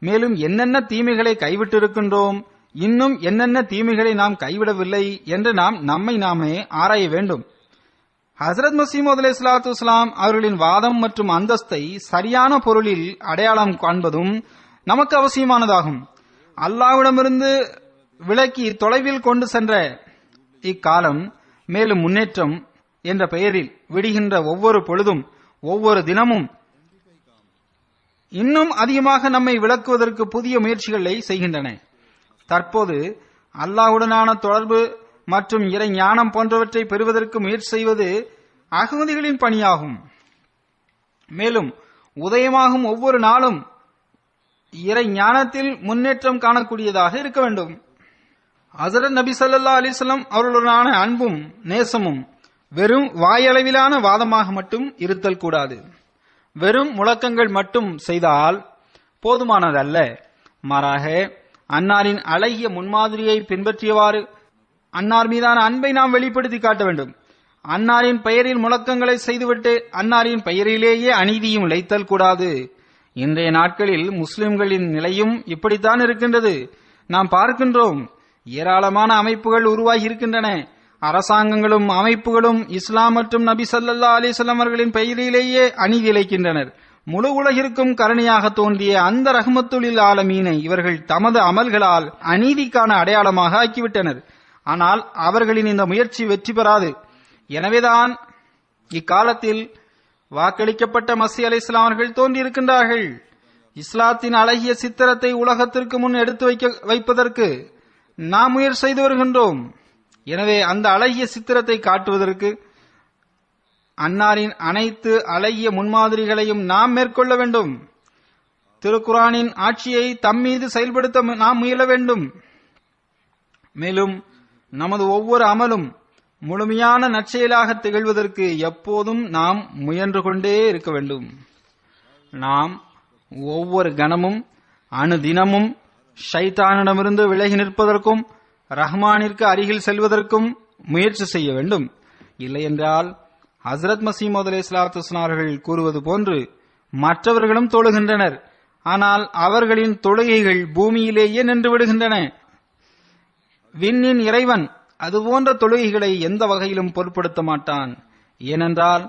மேலும் என்னென்ன தீமைகளை கைவிட்டிருக்கின்றோம், இன்னும் என்னென்ன தீமைகளை நாம் கைவிடவில்லை என்று நாம் நம்மை நாமே ஆராய வேண்டும். ஹசரத் மஸீமூத் அலைஹிஸ்ஸலாத்து வஸ்ஸலாம் அவர்களின் வாதம் மற்றும் அந்தஸ்தை சரியான பொருளில் அடையாளம் காண்பதும் நமக்கு அவசியமானதாகும். அல்லாஹ்விடமிருந்து விலக்கி தொலைவில் கொண்டு சென்ற இக்காலம் மேலும் முன்னேற்றம் என்ற பெயரில் விடுகின்ற ஒவ்வொரு பொழுதும் ஒவ்வொரு தினமும் இன்னும் அதிகமாக நம்மை விளக்குவதற்கு புதிய முயற்சிகளை செய்கின்றன. தற்போது அல்லாஹ்வுடனான தொடர்பு மற்றும் இறை ஞானம் போன்றவற்றை பெறுவதற்கு முயற்சி செய்வது அகமதிகளின் பணியாகும். மேலும் உதயமாகும் ஒவ்வொரு நாளும் இறை ஞானத்தில் முன்னேற்றம் காணக்கூடியதாக இருக்க வேண்டும். ஹஜ்ரத் நபி ஸல்லல்லாஹு அலைஹி வஸல்லம் அவர்களுடனான அன்பும் நேசமும் வெறும் வாயளவிலான வாதமாக மட்டும் இருத்தல் கூடாது. வெறும் முழக்கங்கள் மட்டும் செய்தால் போதுமானதல்ல. மாறாக அன்னாரின் அழகிய முன்மாதிரியை பின்பற்றியவாறு அன்னார் மீதான அன்பை நாம் வெளிப்படுத்தி காட்ட வேண்டும். அன்னாரின் பெயரில் முழக்கங்களை செய்துவிட்டு அன்னாரின் பெயரிலேயே அநீதியும் இழைத்தல் கூடாது. இன்றைய நாட்களில் முஸ்லிம்களின் நிலையும் இப்படித்தான் இருக்கின்றது. நாம் பார்க்கின்றோம், ஏராளமான அமைப்புகள் உருவாகி இருக்கின்றன. அரசாங்கங்களும் அமைப்புகளும் இஸ்லாம் மற்றும் நபி ஸல்லல்லாஹு அலைஹி வஸல்லம் அவர்களின் பெயரிலேயே அநீதி இழைக்கின்றனர். முழு உலகிற்கும் கருணையாக தோன்றிய அந்த ரஹ்மத்துல் ஆலமீனை இவர்கள் தமது அமல்களால் அநீதிக்கான அடையாளமாக ஆக்கிவிட்டனர். ஆனால் அவர்களின் இந்த முயற்சி வெற்றி பெறாது. எனவேதான் இக்காலத்தில் வாக்களிக்கப்பட்ட மஸீஹ் அலைஹிஸ்ஸலாம் அவர்கள் தோன்றியிருக்கின்றார்கள். இஸ்லாத்தின் அழகிய சித்திரத்தை உலகத்திற்கு முன் எடுத்து வைப்பதற்கு நாம் முயற்சி செய்து வருகின்றோம். எனவே அந்த அழகிய சித்திரத்தை காட்டுவதற்கு அன்னாரின் அனைத்து அழகிய முன்மாதிரிகளையும் நாம் மேற்கொள்ள வேண்டும். திருக்குர்ஆனின் ஆட்சியை தம்மீது செயல்படுத்த நாம் முயல வேண்டும். மேலும் நமது ஒவ்வொரு அமலும் முழுமையான நற்செயலாக திகழ்வதற்கு எப்போதும் நாம் முயன்று கொண்டே இருக்க வேண்டும். நாம் ஒவ்வொரு கணமும் அணுதினமும் ஷைத்தானிடமிருந்து விலகி நிற்பதற்கும் ரஹ்மானிற்கு அருகில் செல்வதற்கும் முயற்சி செய்ய வேண்டும். இல்லையென்றால் ஹஜ்ரத் மஸீமூத் அலைஹிஸ்ஸலாத்து வஸ்ஸலாம் அவர்கள் கூறுவது போன்று மற்றவர்களும் தொழுகின்றனர், ஆனால் அவர்களின் தொழுகைகள் பூமியிலேயே நின்று விடுகின்றன. விண்ணின் இறைவன் அதுபோன்ற தொழுகைகளை எந்த வகையிலும் பொருட்படுத்த மாட்டான். ஏனென்றால்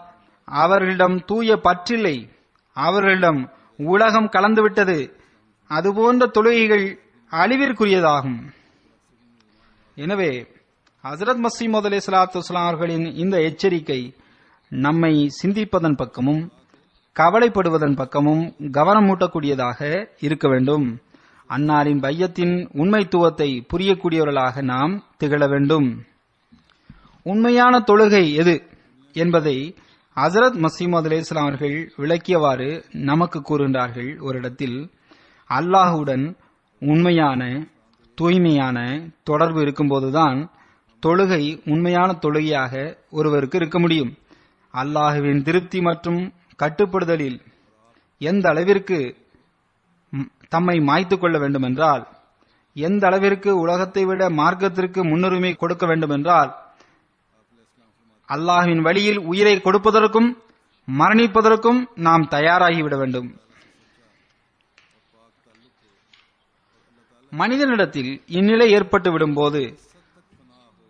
அவர்களிடம் தூய பற்றில்லை, அவர்களிடம் உலகம் கலந்துவிட்டது. அதுபோன்ற தொழுகைகள் அழிவிற்குரியதாகும். எனவே ஹஜ்ரத் மஸீமூத் அலைஹிஸ்ஸலாத்து வஸ்ஸலாம் அவர்களின் இந்த எச்சரிக்கை நம்மை சிந்திப்பதன் பக்கமும் கவலைப்படுவதன் பக்கமும் கவனமூட்டக்கூடியதாக இருக்க வேண்டும். அன்னாரின் பையத்தின் உண்மைத்துவத்தை புரியக்கூடியவர்களாக நாம் திகழ வேண்டும். உண்மையான தொழுகை எது என்பதை ஹஜ்ரத் மஸீமூத் அலைஹிஸ்ஸலாம் அவர்கள் விளக்கியவாறு நமக்கு கூறுகின்றார்கள். ஒரு இடத்தில் அல்லாஹுடன் உண்மையான தூய்மையான தொடர்பு இருக்கும்போதுதான் தொழுகை உண்மையான தொழுகையாக ஒருவருக்கு இருக்க முடியும். அல்லாஹுவின் திருப்தி மற்றும் கட்டுப்படுதலில் எந்த அளவிற்கு தம்மை மாய்த்துக் கொள்ள வேண்டும் என்றால், எந்த அளவிற்கு உலகத்தை விட மார்க்கத்திற்கு முன்னுரிமை கொடுக்க வேண்டும் என்றால், அல்லாஹ்வின் வழியில் உயிரை கொடுப்பதற்கும் மரணிப்பதற்கும் நாம் தயாராகிவிட வேண்டும். மனிதனிடத்தில் இந்நிலை ஏற்பட்டு விடும்போது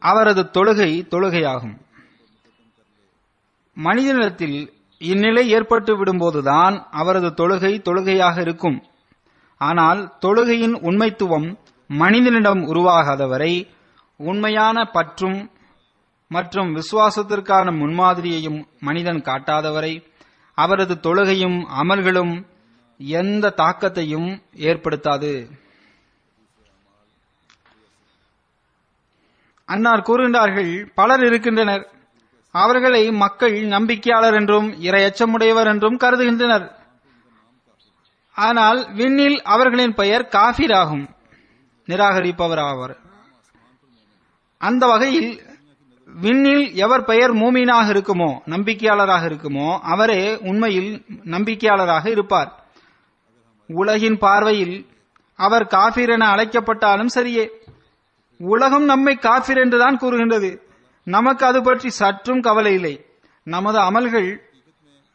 அவரது தொழுகையாகும். மனிதனிடத்தில் இந்நிலை ஏற்பட்டு விடும்போதுதான் அவரது தொழுகையாக இருக்கும். ஆனால் தொழுகையின் உண்மைத்துவம் மனிதனிடம் உருவாகாதவரை, உண்மையான பற்றும் மற்றும் விசுவாசத்திற்கான முன்மாதிரியையும் மனிதன் காட்டாதவரை அவரது தொழுகையும் அமல்களும் எந்த தாக்கத்தையும் ஏற்படுத்தாது. அன்னார் கூறுகின்றார்கள், பலர் இருக்கின்றனர், அவர்களை மக்கள் நம்பிக்கையாளர் என்றும் இறையச்சமுடையவர் என்றும் கருதுகின்றனர். ஆனால் விண்ணில் அவர்களின் பெயர் காஃபிர் ஆகும், நிராகரிப்பவர் ஆவர். அந்த வகையில் விண்ணில் எவர் பெயர் மூமீனாக இருக்குமோ, நம்பிக்கையாளராக இருக்குமோ, அவரே உண்மையில் நம்பிக்கையாளராக இருப்பார். உலகின் பார்வையில் அவர் காஃபிர் என அழைக்கப்பட்டாலும் சரியே, உலகம் நம்மை காஃபிர் என்றுதான் கூறுகின்றது. நமக்கு அது பற்றி சற்றும் கவலை இல்லை. நமது அமல்கள்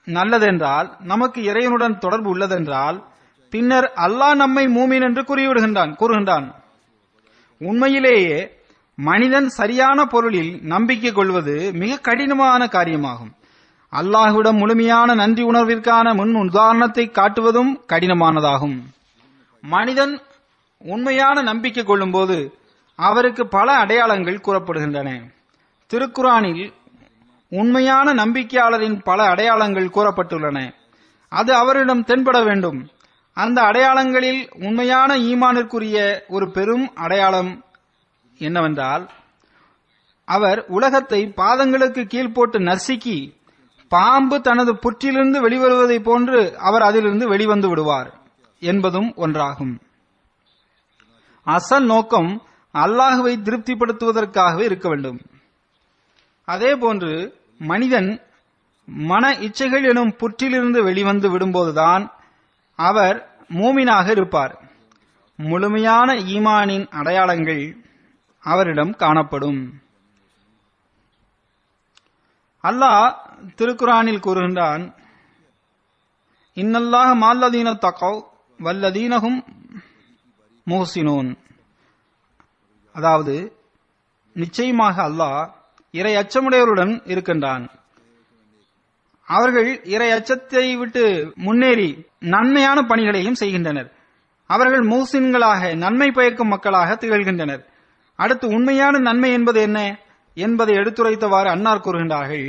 நல்லதென்றால், நமக்கு இறைவனுடன் தொடர்பு உள்ளதென்றால், பின்னர் அல்லாஹ் நம்மை மூமின் என்று கூறுகின்றான். உண்மையிலேயே மனிதன் சரியான பொருளில் நம்பிக்கை கொள்வது மிக கடினமான காரியமாகும். அல்லாஹ்விடம் முழுமையான நன்றி உணர்விற்கான முன் உதாரணத்தை காட்டுவதும் கடினமானதாகும். மனிதன் உண்மையான நம்பிக்கை கொள்ளும் போது அவருக்கு பல அடையாளங்கள் கூறப்படுகின்றன. திருக்குரானில் உண்மையான நம்பிக்கையாளரின் பல அடையாளங்கள் கூறப்பட்டுள்ளன. அது அவரிடம் தென்பட வேண்டும். அந்த அடையாளங்களில் உண்மையான ஈமானிற்குரிய ஒரு பெரும் அடையாளம் என்னவென்றால், அவர் உலகத்தை பாதங்களுக்கு கீழ் போட்டு நசுக்கி பாம்பு தனது புற்றிலிருந்து வெளிவருவதை போன்று அவர் அதிலிருந்து வெளிவந்து விடுவார் என்பதும் ஒன்றாகும். அசல் நோக்கம் அல்லாஹுவை திருப்திப்படுத்துவதற்காகவே இருக்க வேண்டும். அதே போன்று மனிதன் மன இச்சைகள் எனும் புற்றிலிருந்து வெளிவந்து விடும்போதுதான் அவர் மூமினாக இருப்பார். முழுமையான ஈமானின் அடையாளங்கள் அவரிடம் காணப்படும். அல்லாஹ் திருக்குரானில் கூறுகின்றான், இன்னல்லாஹ மஅல்லதீன தகவ் வல்லதீனஹும் முஹ்சினூன். அதாவது, நிச்சயமாக அல்லாஹ் இறை அச்சமுடையவருடன் இருக்கின்றான். அவர்கள் இறை அச்சத்தை விட்டு முன்னேறி நன்மையான பணிகளையும் செய்கின்றனர். அவர்கள் முஹ்சின்களாக நன்மை பயக்கும் மக்களாக திகழ்கின்றனர். அடுத்து உண்மையான நன்மை என்பது என்ன என்பதை எடுத்துரைத்தவாறு அன்னார் கூறுகின்றார்கள்,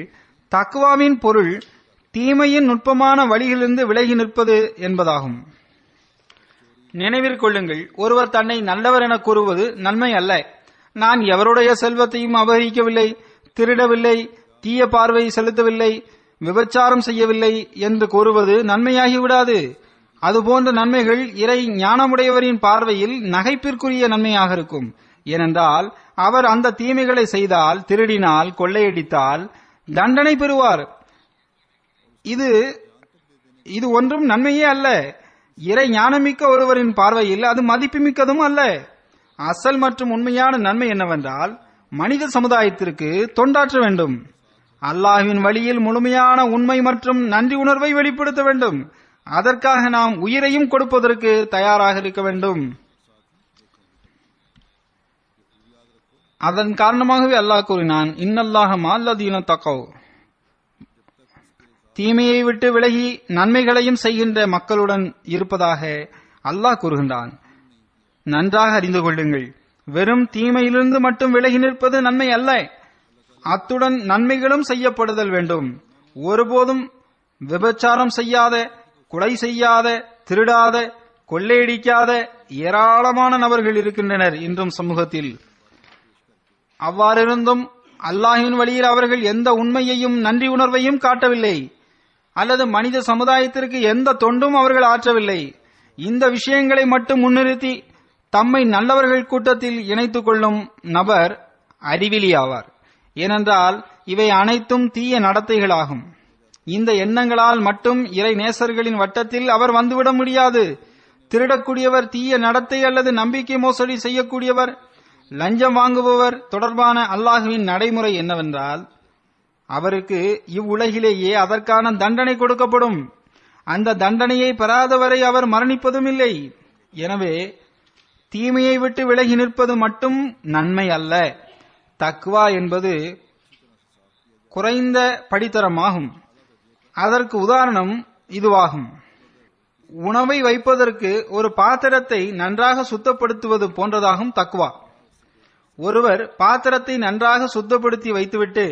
தக்வாவின் பொருள் தீமையின் நுட்பமான வழியிலிருந்து விலகி நிற்பது என்பதாகும். நினைவிற்கொள்ளுங்கள், ஒருவர் தன்னை நல்லவர் என கூறுவது நன்மை அல்ல. நான் எவருடைய செல்வத்தையும் அபகரிக்கவில்லை, திருடவில்லை, தீய பார்வை செலுத்தவில்லை, விபச்சாரம் செய்யவில்லை என்று கூறுவது நன்மையாகிவிடாது. அதுபோன்ற நன்மைகள் இறை ஞானமுடையவரின் பார்வையில் நகைப்பிற்குரிய நன்மையாக இருக்கும். ஏனென்றால் அவர் அந்த தீமைகளை செய்தால், திருடினால், கொள்ளையடித்தால் தண்டனை பெறுவார். இது ஒன்றும் நன்மையே அல்ல. இறை ஞானமிக்க ஒருவரின் பார்வையில் அது மதிப்புமிக்கதும் அல்ல. அசல் மற்றும் உண்மையான நன்மை என்னவென்றால், மனித சமுதாயத்திற்கு தொண்டாற்ற வேண்டும். அல்லாஹ்வின் வழியில் முழுமையான உண்மை மற்றும் நன்றி உணர்வை வெளிப்படுத்த வேண்டும். அதற்காக நாம் உயிரையும் கொடுப்பதற்கு தயாராக இருக்க வேண்டும். அதன் காரணமாகவே அல்லாஹ் கூறினான், இன்னல்லாஹ மஅல்லதீன தகவ். தீமையை விட்டு விலகி நன்மைகளையும் செய்கின்ற மக்களுடன் இருப்பதாக அல்லாஹ் கூறுகின்றான். நன்றாக அறிந்து கொள்ளுங்கள், வெறும் தீமையிலிருந்து மட்டும் விலகி நிற்பது நன்மை அல்ல, அத்துடன் நன்மைகளும் செய்யப்படுதல் வேண்டும். ஒருபோதும் விபச்சாரம் செய்யாத, கொலை செய்யாத, திருடாத, கொள்ளையடிக்காத ஏராளமான நபர்கள் இருக்கின்றனர் இன்றும் சமூகத்தில். அவ்வாறிருந்தும் அல்லாஹ்வின் வழியில் அவர்கள் எந்த உண்மையையும் நன்றி உணர்வையும் காட்டவில்லை, அல்லது மனித சமுதாயத்திற்கு எந்த தொண்டும் அவர்கள் ஆற்றவில்லை. இந்த விஷயங்களை மட்டும் முன்னிறுத்தி தம்மை நல்லவர்கள் கூட்டத்தில் இணைத்துக் கொள்ளும் நபர் அறிவிலி ஆவார். ஏனென்றால் இவை அனைத்தும் தீய நடத்தைகளாகும். இந்த எண்ணங்களால் மட்டும் இறை நேசர்களின் வட்டத்தில் அவர் வந்துவிட முடியாது. திருடக்கூடியவர், தீய நடத்தை அல்லது நம்பிக்கை மோசடி செய்யக்கூடியவர், லஞ்சம் வாங்குபவர் தொடர்பான அல்லாஹ்வின் நடைமுறை என்னவென்றால், அவருக்கு இவ்வுலகிலேயே அதற்கான தண்டனை கொடுக்கப்படும். அந்த தண்டனையை பெறாதவரை அவர் மரணிப்பதும் இல்லை. எனவே தீமையை விட்டு விலகி நிற்பது மட்டும் நன்மை அல்ல. தக்வா என்பது குறைந்த படித்தரமாகும். அதற்கு உதாரணம் இதுவாகும். உணவை வைப்பதற்கு ஒரு பாத்திரத்தை நன்றாக சுத்தப்படுத்துவது போன்றதாகும் தக்வா. ஒருவர் பாத்திரத்தை நன்றாக சுத்தப்படுத்தி வைத்துவிட்டு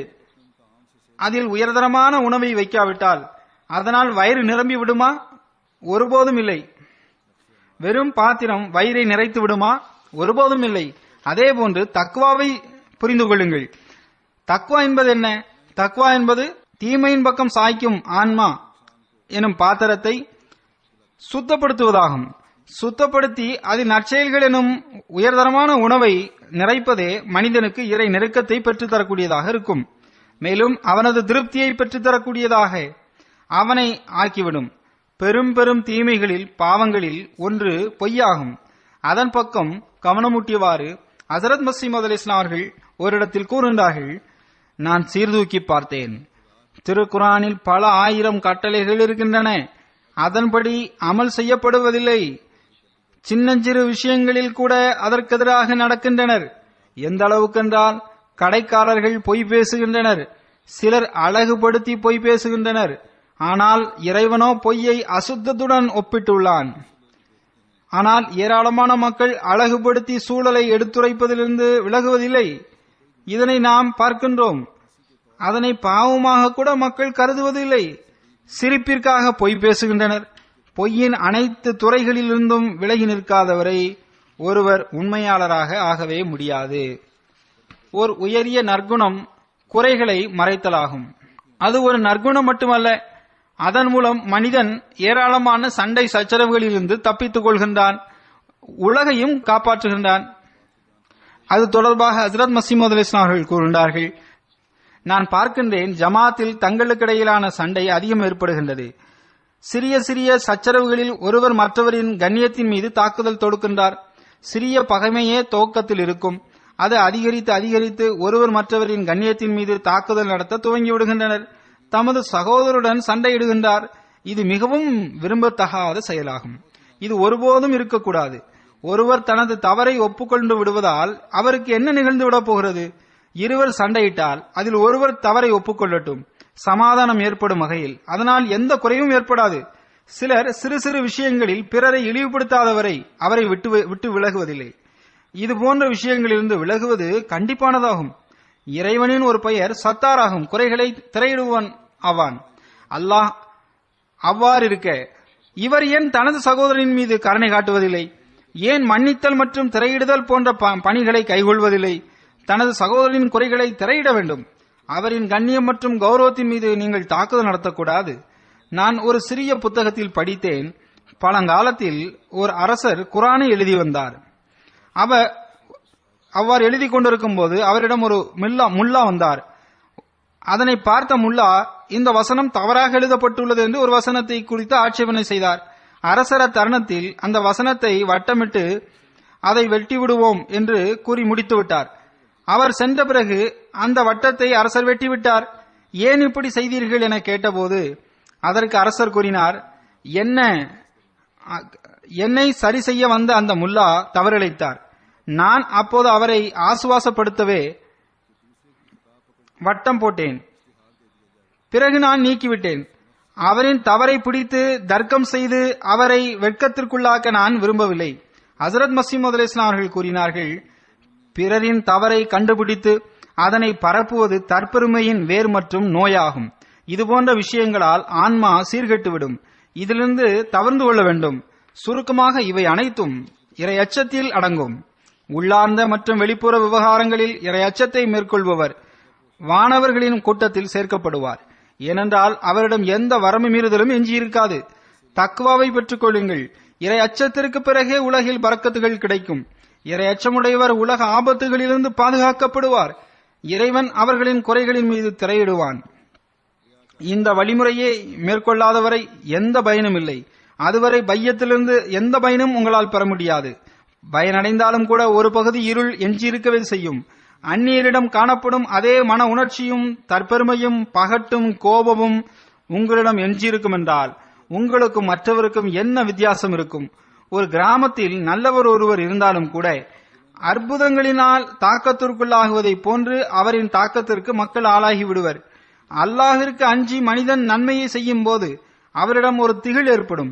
அதில் உயர்தரமான உணவை வைக்காவிட்டால் அதனால் வயிறு நிரம்பி விடுமா? ஒருபோதும் இல்லை. வெறும் பாத்திரம் வயிறை நிறைத்து விடுமா? ஒருபோதும் இல்லை. அதே போன்று தக்வாவை புரிந்து கொள்ளுங்கள். தக்வா என்பது என்ன? தக்வா என்பது தீமையின் பக்கம் சாய்க்கும் ஆன்மா எனும் பாத்திரத்தை சுத்தப்படுத்துவதாகும். சுத்தப்படுத்தி அதில் நற்செயல்கள் எனும் உயர்தரமான உணவை நிறைப்பதே மனிதனுக்கு இறை நெருக்கத்தை பெற்றுத்தரக்கூடியதாக இருக்கும். மேலும் அவனது திருப்தியை பெற்றுத்தரக்கூடியதாக அவனை ஆக்கிவிடும். பெரும் பெரும் தீமைகளில், பாவங்களில் ஒன்று பொய்யாகும். அதன் பக்கம் கவனமூட்டியவாறு ஹஸரத் மஸீஹ் மவ்ஊத் அலைஹிஸ்ஸலாம் அவர்கள் ஓரிடத்தில் கூறுகின்றார்கள், நான் சீர்தூக்கி பார்த்தேன். திருக்குரானில் பல ஆயிரம் கட்டளைகள் இருக்கின்றன. அதன்படி அமல் செய்யப்படுவதில்லை. சின்னஞ்சிறு விஷயங்களில் கூட அதற்கெதிராக நடக்கின்றனர். எந்த அளவுக்கென்றால் கடைக்காரர்கள் பொய் பேசுகின்றனர், சிலர் அழகுபடுத்தி பொய் பேசுகின்றனர். ஆனால் இறைவனோ பொய்யை அசுத்தத்துடன் ஒப்பிட்டுள்ளான். ஆனால் ஏராளமான மக்கள் அழகுபடுத்தி சூழலை எடுத்துரைப்பதிலிருந்து விலகுவதில்லை. இதனை நாம் பார்க்கின்றோம். அதனை பாவமாக கூட மக்கள் கருதுவதில்லை. சிரிப்பிற்காக பொய் பேசுகின்றனர். பொய்யின் அனைத்து துறைகளிலிருந்தும் விலகி நிற்காதவரை ஒருவர் உண்மையாளராக ஆகவே முடியாது. ஓர் உயரிய நற்குணம் குறைகளை மறைத்தலாகும். அது ஒரு நற்குணம் மட்டுமல்ல, அதன் மூலம் மனிதன் ஏராளமான சண்டை சச்சரவுகளிலிருந்து தப்பித்துக் கொள்கின்றான், உலகையும் காப்பாற்றுகின்றான். அது தொடர்பாக ஹஜ்ரத் மஸீஹ் அலைஹிஸ்ஸலாம் அவர்கள் கூறுகின்றார்கள், நான் பார்க்கின்றேன், ஜமாத்தில் தங்களுக்கிடையிலான சண்டை அதிகம் ஏற்படுகின்றது. சிறிய சிறிய சச்சரவுகளில் ஒருவர் மற்றவரின் கண்ணியத்தின் மீது தாக்குதல் தொடுக்கின்றார். சிறிய பகைமையே துவக்கத்தில் இருக்கும். அது அதிகரித்து அதிகரித்து ஒருவர் மற்றவரின் கண்ணியத்தின் மீது தாக்குதல் நடத்த துவங்கி விடுகின்றனர். தமது சகோதரருடன் சண்டையிடுகின்றார். இது மிகவும் விரும்பத்தகாத செயலாகும். இது ஒருபோதும் இருக்கக்கூடாது. ஒருவர் தனது தவறை ஒப்புக்கொண்டு விடுவதால் அவருக்கு என்ன நிகழ்ந்து விடப் போகிறது? இருவர் சண்டையிட்டால் அதில் ஒருவர் தவறை ஒப்புக்கொள்ளட்டும், சமாதானம் ஏற்படும் வகையில். அதனால் எந்த குறையும் ஏற்படாது. சிலர் சிறு சிறு விஷயங்களில் பிறரை இழிவுபடுத்தாதவரை அவரை விட்டு விலகுவதில்லை. இது போன்ற விஷயங்களிலிருந்து விலகுவது கண்டிப்பானதாகும். இறைவனின் ஒரு பெயர் சத்தாராகும், குறைகளை திரையிடுவான் ஆவான். அல்லாஹ் அவ்வாறிருக்க இவர் ஏன் தனது சகோதரனின் மீது கருணை காட்டுவதில்லை? ஏன் மன்னித்தல் மற்றும் திரையிடுதல் போன்ற பணிகளை கைகொள்வதில்லை? தனது சகோதரனின் குறைகளை திரையிட வேண்டும். அவரின் கண்ணியம் மற்றும் கௌரவத்தின் மீது நீங்கள் தாக்குதல் நடத்தக்கூடாது. நான் ஒரு சிறிய புத்தகத்தில் படித்தேன், பழங்காலத்தில் ஒரு அரசர் குர்ஆனை எழுதி வந்தார். அவர் அவ்வாறு எழுதி கொண்டிருக்கும் போது அவரிடம் ஒரு முல்லா வந்தார். அதனை பார்த்த முல்லா, இந்த வசனம் தவறாக எழுதப்பட்டுள்ளது என்று ஒரு வசனத்தை குறித்து ஆட்சேபனை செய்தார். அரசர் அத்தருணத்தில் அந்த வசனத்தை வட்டமிட்டு அதை வெட்டி விடுவோம் என்று கூறி முடித்து விட்டார். அவர் சென்ற பிறகு அந்த வட்டத்தை அரசர் வெட்டிவிட்டார். ஏன் இப்படி செய்தீர்கள் என கேட்டபோது அதற்கு அரசர் கூறினார், என்னை சரி செய்ய வந்த அந்த முல்லா தவறிழைத்தார். நான் அப்போது அவரை ஆசுவாசப்படுத்தவே வட்டம் போட்டேன். பிறகு நான் நீக்கிவிட்டேன். அவரின் தவறை பிடித்து தர்க்கம் செய்து அவரை வெட்கத்திற்குள்ளாக்க நான் விரும்பவில்லை. ஹஜ்ரத் மஸீஹ் அலைஹிஸ்ஸலாம் அவர்கள் கூறினார்கள், பிறரின் தவறை கண்டுபிடித்து அதனை பரப்புவது தற்பெருமையின் வேர் மற்றும் நோயாகும். இதுபோன்ற விஷயங்களால் ஆன்மா சீர்கெட்டுவிடும். இதிலிருந்து தவிர்ந்து கொள்ள வேண்டும். சுருக்கமாக இவை அனைத்தும் இறை அச்சத்தில் அடங்கும். உள்ளார்ந்த மற்றும் வெளிப்புற விவகாரங்களில் இறை அச்சத்தை மேற்கொள்பவர் வானவர்களின் கூட்டத்தில் சேர்க்கப்படுவார். ஏனென்றால் அவரிடம் எந்த வரம்பு மீறுதலும் எஞ்சியிருக்காது. தக்வாவை பெற்றுக் கொள்ளுங்கள். இறை அச்சத்திற்கு பிறகே உலகில் பரக்கத்துகள் கிடைக்கும். இறை அச்சமுடையவர் உலக ஆபத்துகளிலிருந்து பாதுகாக்கப்படுவார். இறைவன் அவர்களின் குறைகளின் மீது திரையிடுவான். இந்த வழிமுறையை மேற்கொள்ளாதவரை எந்த பயனும் இல்லை. அதுவரை பையத்திலிருந்து எந்த பயனும் உங்களால் பெற முடியாது. பயனடைந்தாலும் கூட ஒரு பகுதி இருள் எஞ்சியிருக்கவே செய்யும். அந்நியரிடம் காணப்படும் அதே மன உணர்ச்சியும் தற்பெருமையும் பகட்டும் கோபமும் உங்களிடம் எஞ்சியிருக்கும் என்றால் உங்களுக்கும் மற்றவருக்கும் என்ன வித்தியாசம் இருக்கும்? ஒரு கிராமத்தில் நல்லவர் ஒருவர் இருந்தாலும் கூட அற்புதங்களினால் தாக்கத்திற்குள்ளாகுவதை போன்று அவரின் தாக்கத்திற்கு மக்கள் ஆளாகி விடுவர். அல்லாஹிற்கு அஞ்சி மனிதன் நன்மையை செய்யும் போது அவரிடம் ஒரு திகில் ஏற்படும்.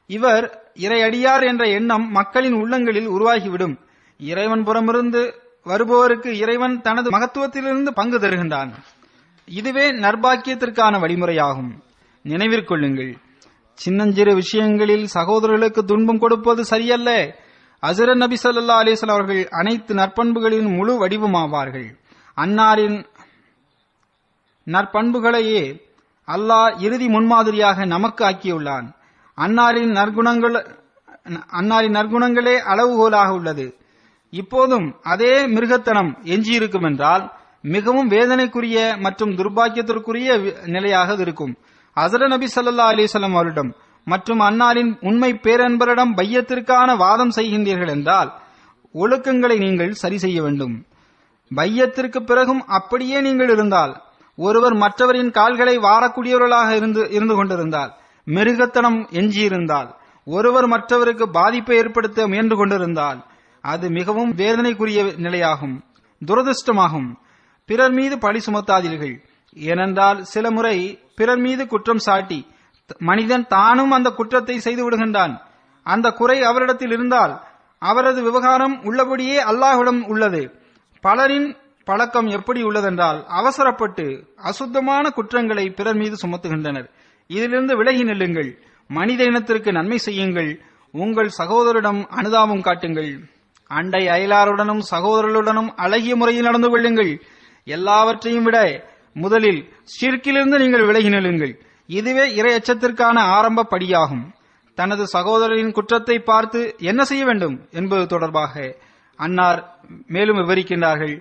இவர் இறையடியார் என்ற எண்ணம் மக்களின் உள்ளங்களில் உருவாகிவிடும். இறைவன் புறமிருந்து வருபவருக்கு இறைவன் தனது மகத்துவத்திலிருந்து பங்கு தருகின்றான். இதுவே நற்பாக்கியத்திற்கான வழிமுறையாகும். நினைவிற்கொள்ளுங்கள், சின்னஞ்சிறு விஷயங்களில் சகோதரர்களுக்கு துன்பம் கொடுப்பது சரியல்ல. ஹஜ்ரத் நபி ஸல்லல்லாஹு அலைஹி வஸல்லம் அவர்கள் அனைத்து நற்பண்புகளின் முழு வடிவமாவார்கள். அன்னாரின் நற்பண்புகளையே அல்லாஹ் இறுதி முன்மாதிரியாக நமக்கு ஆக்கியுள்ளான். அன்னாரின் நற்குணங்களே அளவுகோலாக உள்ளது. இப்போதும் அதே மிருகத்தனம் எஞ்சியிருக்கும் என்றால் மிகவும் வேதனைக்குரிய மற்றும் துர்பாக்கியத்திற்குரிய நிலையாக இருக்கும். ஹஜ்ரத் நபி ஸல்லல்லாஹு அலைஹி வஸல்லம் அவரிடம் மற்றும் அன்னாரின் உண்மை பேரன்பரிடம் பையத்திற்கான வாதம் செய்கின்றீர்கள் என்றால் ஒழுக்கங்களை நீங்கள் சரி செய்ய வேண்டும். பையத்திற்கு பிறகும் அப்படியே நீங்கள் இருந்தால், ஒருவர் மற்றவரின் கால்களை வாரக்கூடியவர்களாக இருந்து கொண்டிருந்தால், மிருகத்தனம் எஞ்சியிருந்தால், ஒருவர் மற்றவருக்கு பாதிப்பை ஏற்படுத்த முயன்று கொண்டிருந்தால், அது மிகவும் வேதனைக்குரிய நிலையாகும், துரதிருஷ்டமாகும். பிறர் மீது பழி சுமத்தாதீர்கள். ஏனென்றால் சில முறை பிறர் மீது குற்றம் சாட்டி மனிதன் தானும் அந்த குற்றத்தை செய்து விடுகின்றான். அந்த குறை அவரிடத்தில் இருந்தால் அவரது விவகாரம் உள்ளபடியே அல்லாஹ்விடம் உள்ளது. பலரின் பழக்கம் எப்படி உள்ளதென்றால், அவசரப்பட்டு அசுத்தமான குற்றங்களை பிறர் மீது சுமத்துகின்றனர். இதிலிருந்து விலகி நில்லுங்கள். மனித இனத்திற்கு நன்மை செய்யுங்கள். உங்கள் சகோதரிடம் அனுதாபம் காட்டுங்கள். அண்டை அயலாருடனும் சகோதரர்களுடனும் அழகிய முறையில் நடந்து கொள்ளுங்கள். எல்லாவற்றையும் விட முதலில் ஷிர்கிலிருந்து நீங்கள் விலகி நில்லுங்கள். இதுவே இறை அச்சத்திற்கான ஆரம்ப படியாகும். தனது சகோதரரின் குற்றத்தை பார்த்து என்ன செய்ய வேண்டும் என்பது தொடர்பாக அன்னார் மேலும் விவரிக்கின்றார்கள்.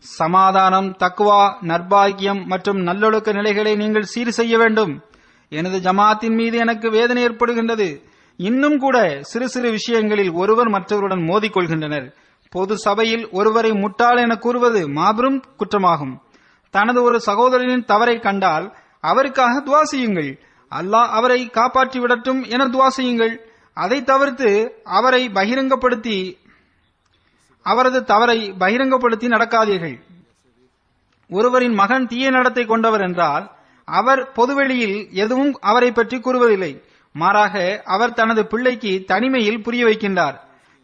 சமாதானம், தக்வா, நற்பாக்கியம் மற்றும் நல்லொழுக்க நிலைகளை நீங்கள் சீர் செய்ய வேண்டும். எனது ஜமாத்தின் மீது எனக்கு வேதனை ஏற்படுகின்றது. இன்னும் கூட சிறு சிறு விஷயங்களில் ஒருவர் மற்றவருடன் மோதிக்கொள்கின்றனர். பொது சபையில் ஒருவரை முட்டாள் என கூறுவது மாபெரும் குற்றமாகும். தனது ஒரு சகோதரனின் தவறை கண்டால் அவருக்காக துவா செய்யுங்கள். அல்லாஹ் அவரை காப்பாற்றி விடட்டும் என துவா செய்யுங்கள். அதை தவிர்த்து அவரது தவறை பகிரங்கப்படுத்தி நடக்காதீர்கள். ஒருவரின் மகன் தீய நடத்தை கொண்டவர் என்றால் அவர் பொதுவெளியில் எதுவும் அவரை பற்றி கூறுவதில்லை. மாறாக அவர் தனது பிள்ளைக்கு தனிமையில் புரிய வைக்கின்றார்.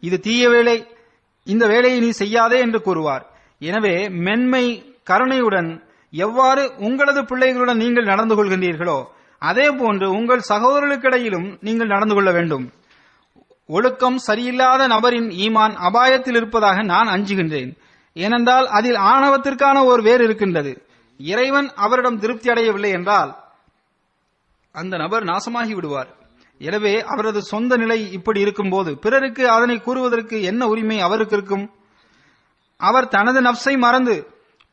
இது தீய வேலை, இந்த வேலையை நீ செய்யாதே என்று கூறுவார். எனவே மென்மை கருணையுடன் எவ்வாறு உங்களது பிள்ளைகளுடன் நீங்கள் நடந்து கொள்கின்றீர்களோ அதே போன்று உங்கள் சகோதரர்களுக்கிடையிலும் நீங்கள் நடந்து கொள்ள வேண்டும். ஒழுக்கம் சரியில்லாத நபரின் ஈமான் அபாயத்தில் இருப்பதாக நான் அஞ்சுகின்றேன். ஏனென்றால் அதில் ஆணவத்திற்கான ஒரு வேர் இருக்கின்றது. இறைவன் அவரிடம் திருப்தி அடையவில்லை என்றால் அந்த நபர் நாசமாகி விடுவார். எனவே அவரது சொந்த நிலை இப்படி இருக்கும்போது பிறருக்கு அதனை கூறுவதற்கு என்ன உரிமை அவருக்கு இருக்கும்? அவர் தனது நப்சை மறந்து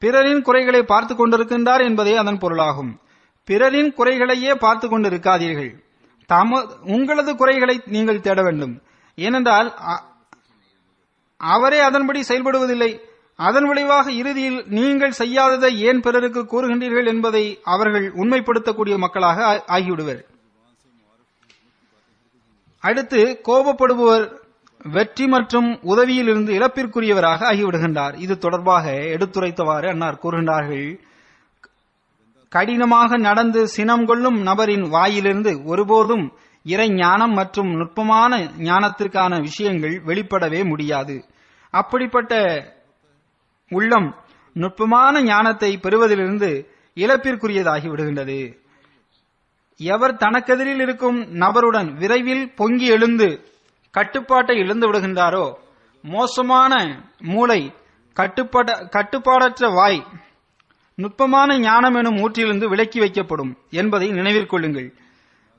பிறரின் குறைகளை பார்த்துக் கொண்டிருக்கின்றார் என்பதே அதன் பொருளாகும். பிறரின் குறைகளையே பார்த்துக் கொண்டிருக்காதீர்கள். உங்களது குறைகளை நீங்கள் தேட வேண்டும். ஏனென்றால் அவரே அதன்படி செயல்படுவதில்லை. அதன் விளைவாக இறுதியில் நீங்கள் செய்யாததை ஏன் பிறருக்கு கூறுகின்றீர்கள் என்பதை அவர்கள் உண்மைப்படுத்தக்கூடிய மக்களாக ஆகிவிடுவர். அடுத்து கோபப்படுபவர் வெற்றி மற்றும் உதவியில் இருந்து இழப்பிற்குரியவராக ஆகிவிடுகின்றார். இது தொடர்பாக எடுத்துரைத்தவாறு அன்னார் கூறுகின்றார்கள். கடினமாக நடந்து சினம் கொள்ளும் நபரின் வாயிலிருந்து ஒருபோதும் இறை ஞானம் மற்றும் நுட்பமான ஞானத்திற்கான விஷயங்கள் வெளிப்படவே முடியாது. அப்படிப்பட்ட உள்ளம் நுட்பமான ஞானத்தை பெறுவதிலிருந்து இழப்பிற்குரியதாகி விடுகின்றது. எவர் தனக்கெதிரில் இருக்கும் நபருடன் விரைவில் பொங்கி எழுந்து கட்டுப்பாட்டை இழந்து விடுகின்றாரோ, மோசமான மூளை, கட்டுப்பாடற்ற வாய், நுட்பமான ஞானம் எனும் ஊற்றிலிருந்து விலக்கி வைக்கப்படும் என்பதை நினைவில் கொள்ளுங்கள்.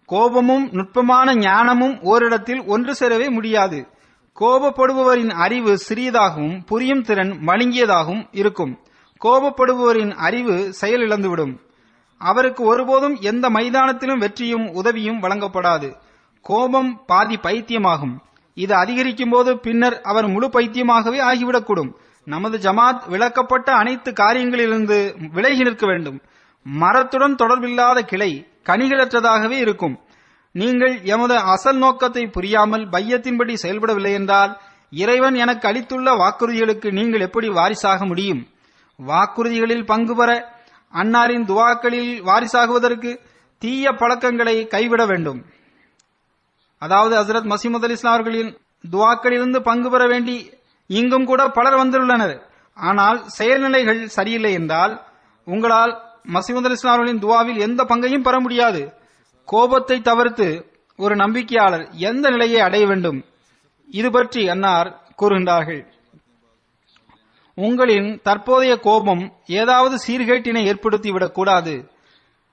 கோபமும் நுட்பமான ஞானமும் ஓரிடத்தில் ஒன்று சேரவே முடியாது. கோபப்படுபவரின் அறிவு சிறியதாகவும் புரியும் திறன் மழுங்கியதாகவும் இருக்கும். கோபப்படுபவரின் அறிவு செயலிழந்துவிடும். அவருக்கு ஒருபோதும் எந்த மைதானத்திலும் வெற்றியும் உதவியும் வழங்கப்படாது. கோபம் பாதி பைத்தியமாகும். இது அதிகரிக்கும் போது பின்னர் அவர் முழு பைத்தியமாகவே ஆகிவிடக்கூடும். நமது ஜமாத் விளக்கப்பட்ட அனைத்து காரியங்களிலிருந்து விலகி நிற்க வேண்டும். மரத்துடன் தொடர்பில்லாத கிளை கனிகளற்றதாகவே இருக்கும். நீங்கள் எமது அசல் நோக்கத்தை புரியாமல் பையத்தின்படி செயல்படவில்லை என்றால் இறைவன் எனக்கு அளித்துள்ள வாக்குறுதிகளுக்கு நீங்கள் எப்படி வாரிசாக முடியும்? வாக்குறுதிகளில் பங்கு பெற அன்னாரின் துவாக்களில் வாரிசாகுவதற்கு தீய பழக்கங்களை கைவிட வேண்டும். அதாவது ஹசரத் மசீமது அலி இஸ்லாம் அவர்களின் துவாக்களிலிருந்து பங்கு பெற வேண்டி இங்கும் கூட பலர் வந்துள்ளனர். ஆனால் செயல்நிலைகள் சரியில்லை என்றால் உங்களால் மசீமது அலி இஸ்லாம் அவர்களின் துவாவில் எந்த பங்கையும் பெற முடியாது. கோபத்தை தவிர்த்து ஒரு நம்பிக்கையாளர் எந்த நிலையை அடைய வேண்டும்? இது பற்றி அன்னார் கூறுகின்றார்கள். உங்களின் தற்போதைய கோபம் ஏதாவது சீர்கேட்டினை ஏற்படுத்திவிடக் கூடாது.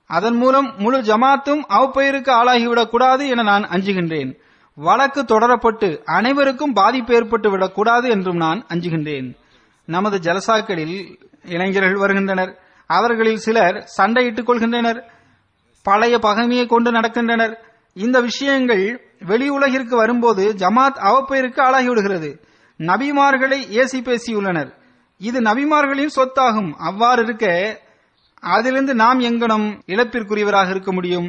அதன் மூலம் முழு ஜமாத்தும் அவப்பெயருக்கு ஆளாகிவிடக் கூடாது என நான் அஞ்சுகின்றேன். வழக்கு தொடரப்பட்டு அனைவருக்கும் பாதிப்பு ஏற்பட்டு விடக்கூடாது என்றும் நான் அஞ்சுகின்றேன். நமது ஜலசாக்களில் இளைஞர்கள் வருகின்றனர். அவர்களில் சிலர் சண்டையிட்டுக் கொள்கின்றனர், பழைய பகைமையை கொண்டு நடக்கின்றனர். இந்த விஷயங்கள் வெளி உலகிற்கு வரும்போது ஜமாத் அவப்பெயருக்கு ஆளாகிவிடுகிறது. நபிமார்களை ஏசி பேசியுள்ளனர். இது நபிமார்களின் சொத்தாகும். அவ்வாறு இருக்க அதிலிருந்து நாம் எங்கனம் இழப்பிற்குரியவராக இருக்க முடியும்?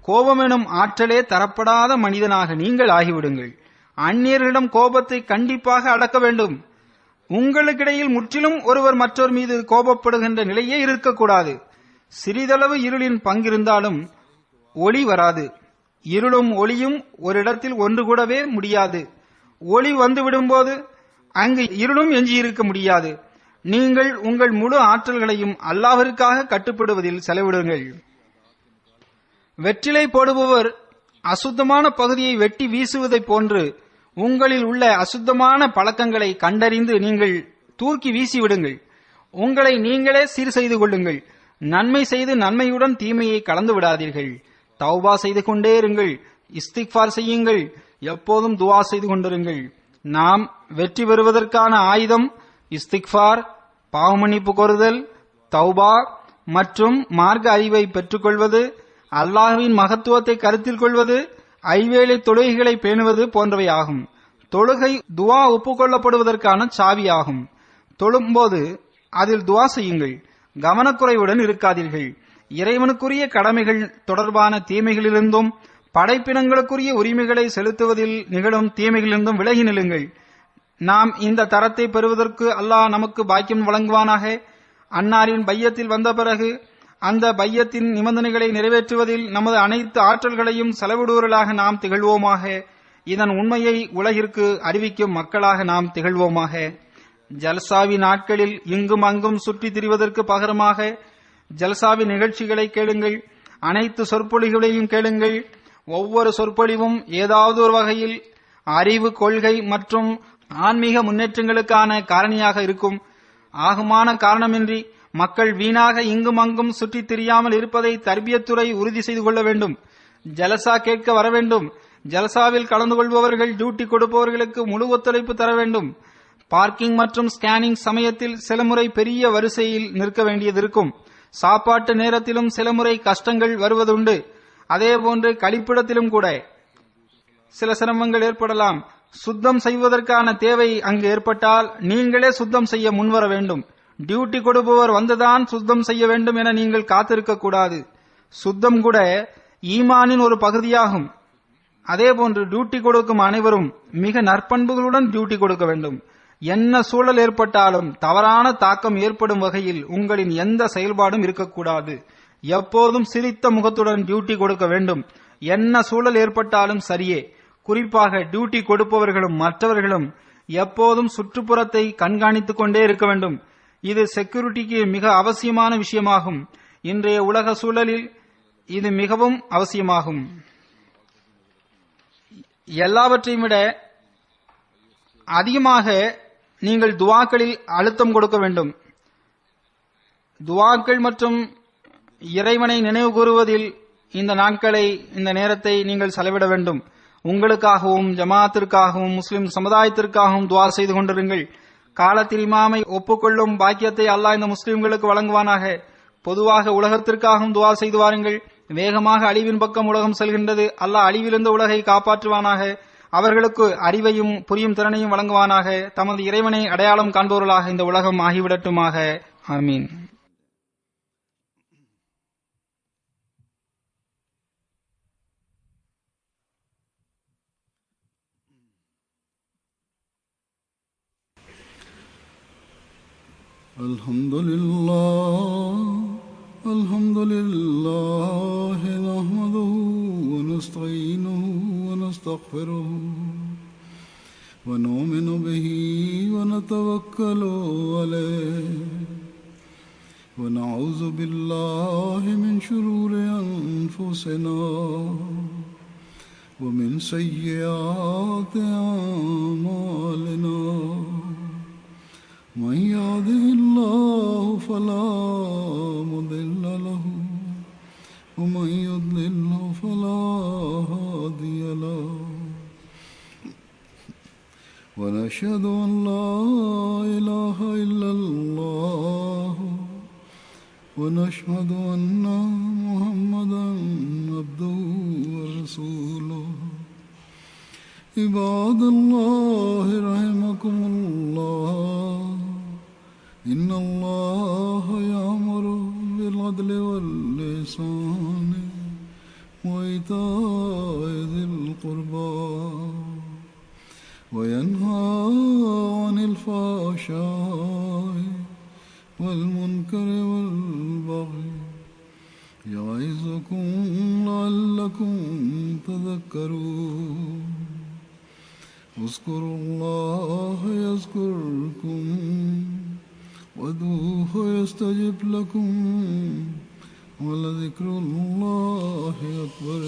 கோபம் எனும் ஆற்றலே தரப்படாத மனிதனாக நீங்கள் ஆகிவிடுங்கள். அந்நியர்களிடம் கோபத்தை கண்டிப்பாக அடக்க வேண்டும். உங்களுக்கிடையில் முற்றிலும் ஒருவர் மற்றொரு மீது கோபப்படுகின்ற நிலையே இருக்கக்கூடாது. சிறிதளவு இருளின் பங்கிருந்தாலும் ஒளி வராது. இருளும் ஒளியும் ஒரு இடத்தில் ஒன்று கூடவே முடியாது. ஒளி வந்து விடும்போது அங்கு இருளும் எஞ்சியிருக்க முடியாது. நீங்கள் உங்கள் முழு ஆற்றல்களையும் அல்லாஹ்விற்காக கட்டுப்படுவதில் செலவிடுங்கள். வெற்றிலை போடுபவர் அசுத்தமான பகுதியை வெட்டி வீசுவதைப் போன்று உங்களில் உள்ள அசுத்தமான பழக்கங்களை கண்டறிந்து நீங்கள் தூக்கி வீசிவிடுங்கள். உங்களை நீங்களே சீர் செய்து கொள்ளுங்கள். நன்மை செய்து நன்மையுடன் தீமையை கலந்து விடாதீர்கள். தௌபா செய்து கொண்டே இருங்கள். இஸ்திக்ஃபார் செய்யுங்கள். எப்போதும் துவா செய்து கொண்டிருங்கள். நாம் வெற்றி பெறுவதற்கான ஆயுதம் இஸ்திக்ஃபார், பாவமன்னிப்பு கோருதல், தௌபா மற்றும் மார்க்க அறிவை பெற்றுக்கொள்வது, அல்லாஹ்வின் மகத்துவத்தை கருத்தில் கொள்வது, ஐவேளை தொழுகைகளை பேணுவது போன்றவை ஆகும். தொழுகை துவா ஒப்புக்கொள்ளப்படுவதற்கான சாவியாகும். தொழும்போது அதில் துவா செய்யுங்கள். கவனக்குறைவுடன் இருக்காதீர்கள். இறைவனுக்குரிய கடமைகள் தொடர்பான தீமைகளிலிருந்தும் படைப்பினங்களுக்குரிய உரிமைகளை செலுத்துவதில் நிகழும் தீமைகளிலிருந்தும் விலகி நில்லுங்கள். நாம் இந்த தரத்தை பெறுவதற்கு அல்லாஹ் நமக்கு பாக்கியம் வழங்குவானாக. அன்னாரின் பையத்தில் வந்த பிறகு அந்த பையத்தின் நிபந்தனைகளை நிறைவேற்றுவதில் நமது அனைத்து ஆற்றல்களையும் செலவிடுவர்களாக நாம் திகழ்வோமாக. இதன் உண்மையை உலகிற்கு அறிவிக்கும் மக்களாக நாம் திகழ்வோமாக. ஜல்சாவி நாட்களில் இங்கும் அங்கும் சுற்றித் திரிவதற்கு பகரமாக ஜல்சாவி நிகழ்ச்சிகளை கேளுங்கள். அனைத்து சொற்பொழிவுகளையும் கேளுங்கள். ஒவ்வொரு சொற்பொழிவும் ஏதாவது ஒரு வகையில் அறிவு, கொள்கை மற்றும் ஆன்மீக முன்னேற்றங்களுக்கான காரணியாக இருக்கும். ஆகுமான காரணமின்றி மக்கள் வீணாக இங்கும் அங்கும் சுற்றித் திரியாமல் இருப்பதை தர்பியத்துறை உறுதி செய்து கொள்ள வேண்டும். ஜலசா கேட்க வர வேண்டும். ஜலசாவில் கலந்து கொள்பவர்கள் டியூட்டி கொடுப்பவர்களுக்கு முழு ஒத்துழைப்பு தர வேண்டும். பார்க்கிங் மற்றும் ஸ்கேனிங் சமயத்தில் சில முறை பெரிய வரிசையில் நிற்க வேண்டியது இருக்கும். சாப்பாட்டு நேரத்திலும் சில முறை கஷ்டங்கள் வருவதுண்டு. அதேபோன்று கழிப்பிடத்திலும் கூட சில சிரமங்கள் ஏற்படலாம். சுத்தம் செய்வதற்கான தேவை அங்கு ஏற்பட்டால் நீங்களே சுத்தம் செய்ய முன்வர வேண்டும். டியூட்டி கொடுப்பவர் வந்துதான் சுத்தம் செய்ய வேண்டும் என நீங்கள் காத்திருக்க கூடாது. சுத்தம் கூட ஈமானின் ஒரு பகுதியாகும். அதேபோன்று டியூட்டி கொடுக்கும் அனைவரும் மிக நற்பண்புகளுடன் டியூட்டி கொடுக்க வேண்டும். என்ன சூழல் ஏற்பட்டாலும் தவறான தாக்கம் ஏற்படும் வகையில் உங்களின் எந்த செயல்பாடும் இருக்கக்கூடாது. எப்போதும் சிரித்த முகத்துடன் டியூட்டி கொடுக்க வேண்டும். என்ன சூழல் ஏற்பட்டாலும் சரியே. குறிப்பாக டியூட்டி கொடுப்பவர்களும் மற்றவர்களும் எப்போதும் சுற்றுப்புறத்தை கண்காணித்துக் கொண்டே இருக்க வேண்டும். இது செக்யூரிட்டிக்கு மிக அவசியமான விஷயமாகும். இன்றைய உலக சூழலில் இது மிகவும் அவசியமாகும். எல்லாவற்றையும் விட அதிகமாக நீங்கள் துவாக்களில் அழுத்தம் கொடுக்க வேண்டும். துவாக்கள் மற்றும் இறைவனை நினைவு கூறுவதில் இந்த நாட்களை, இந்த நேரத்தை நீங்கள் செலவிட வேண்டும். உங்களுக்காகவும் ஜமாத்திற்காகவும் முஸ்லிம் சமுதாயத்திற்காகவும் துவா செய்து கொண்டிருங்கள். காலத்தில் இமாமை ஒப்புக்கொள்ளும் பாக்கியத்தை அல்லாஹ் இந்த முஸ்லிம்களுக்கு வழங்குவானாக. பொதுவாக உலகத்திற்காகவும் துவா செய்து வாருங்கள். வேகமாக அழிவின் பக்கம் உலகம் செல்கின்றது. அல்லாஹ் அழிவிலிருந்து உலகை காப்பாற்றுவானாக. அவர்களுக்கு அறிவையும் புரியும் திறனையும் வழங்குவானாக. தமது இறைவனை அடையாளம் காண்பவர்களாக இந்த உலகம் ஆகிவிடட்டுமாக. ஆமீன். Alhamdulillah nahmaduhu wa nasta'inuhu wa nastaghfiruhu wa nu'minu bihi wa natawakkalu alayhi wa na'udzu billahi min shururi anfusina wa min sayyiati a'malina. من يهده الله فلا مضل له ومن يضلل فلا هادي له ونشهد أن لا إله إلا الله ونشهد أن محمدا عبده ورسوله. عباد الله رحمكم الله وإيتاء ذي القربى وينهى عن الفحشاء والمنكر والبغي يعظكم لعلكم تذكرون اذكروا الله يذكركم وادعوه يستجب لكم ولذكر الله أكبر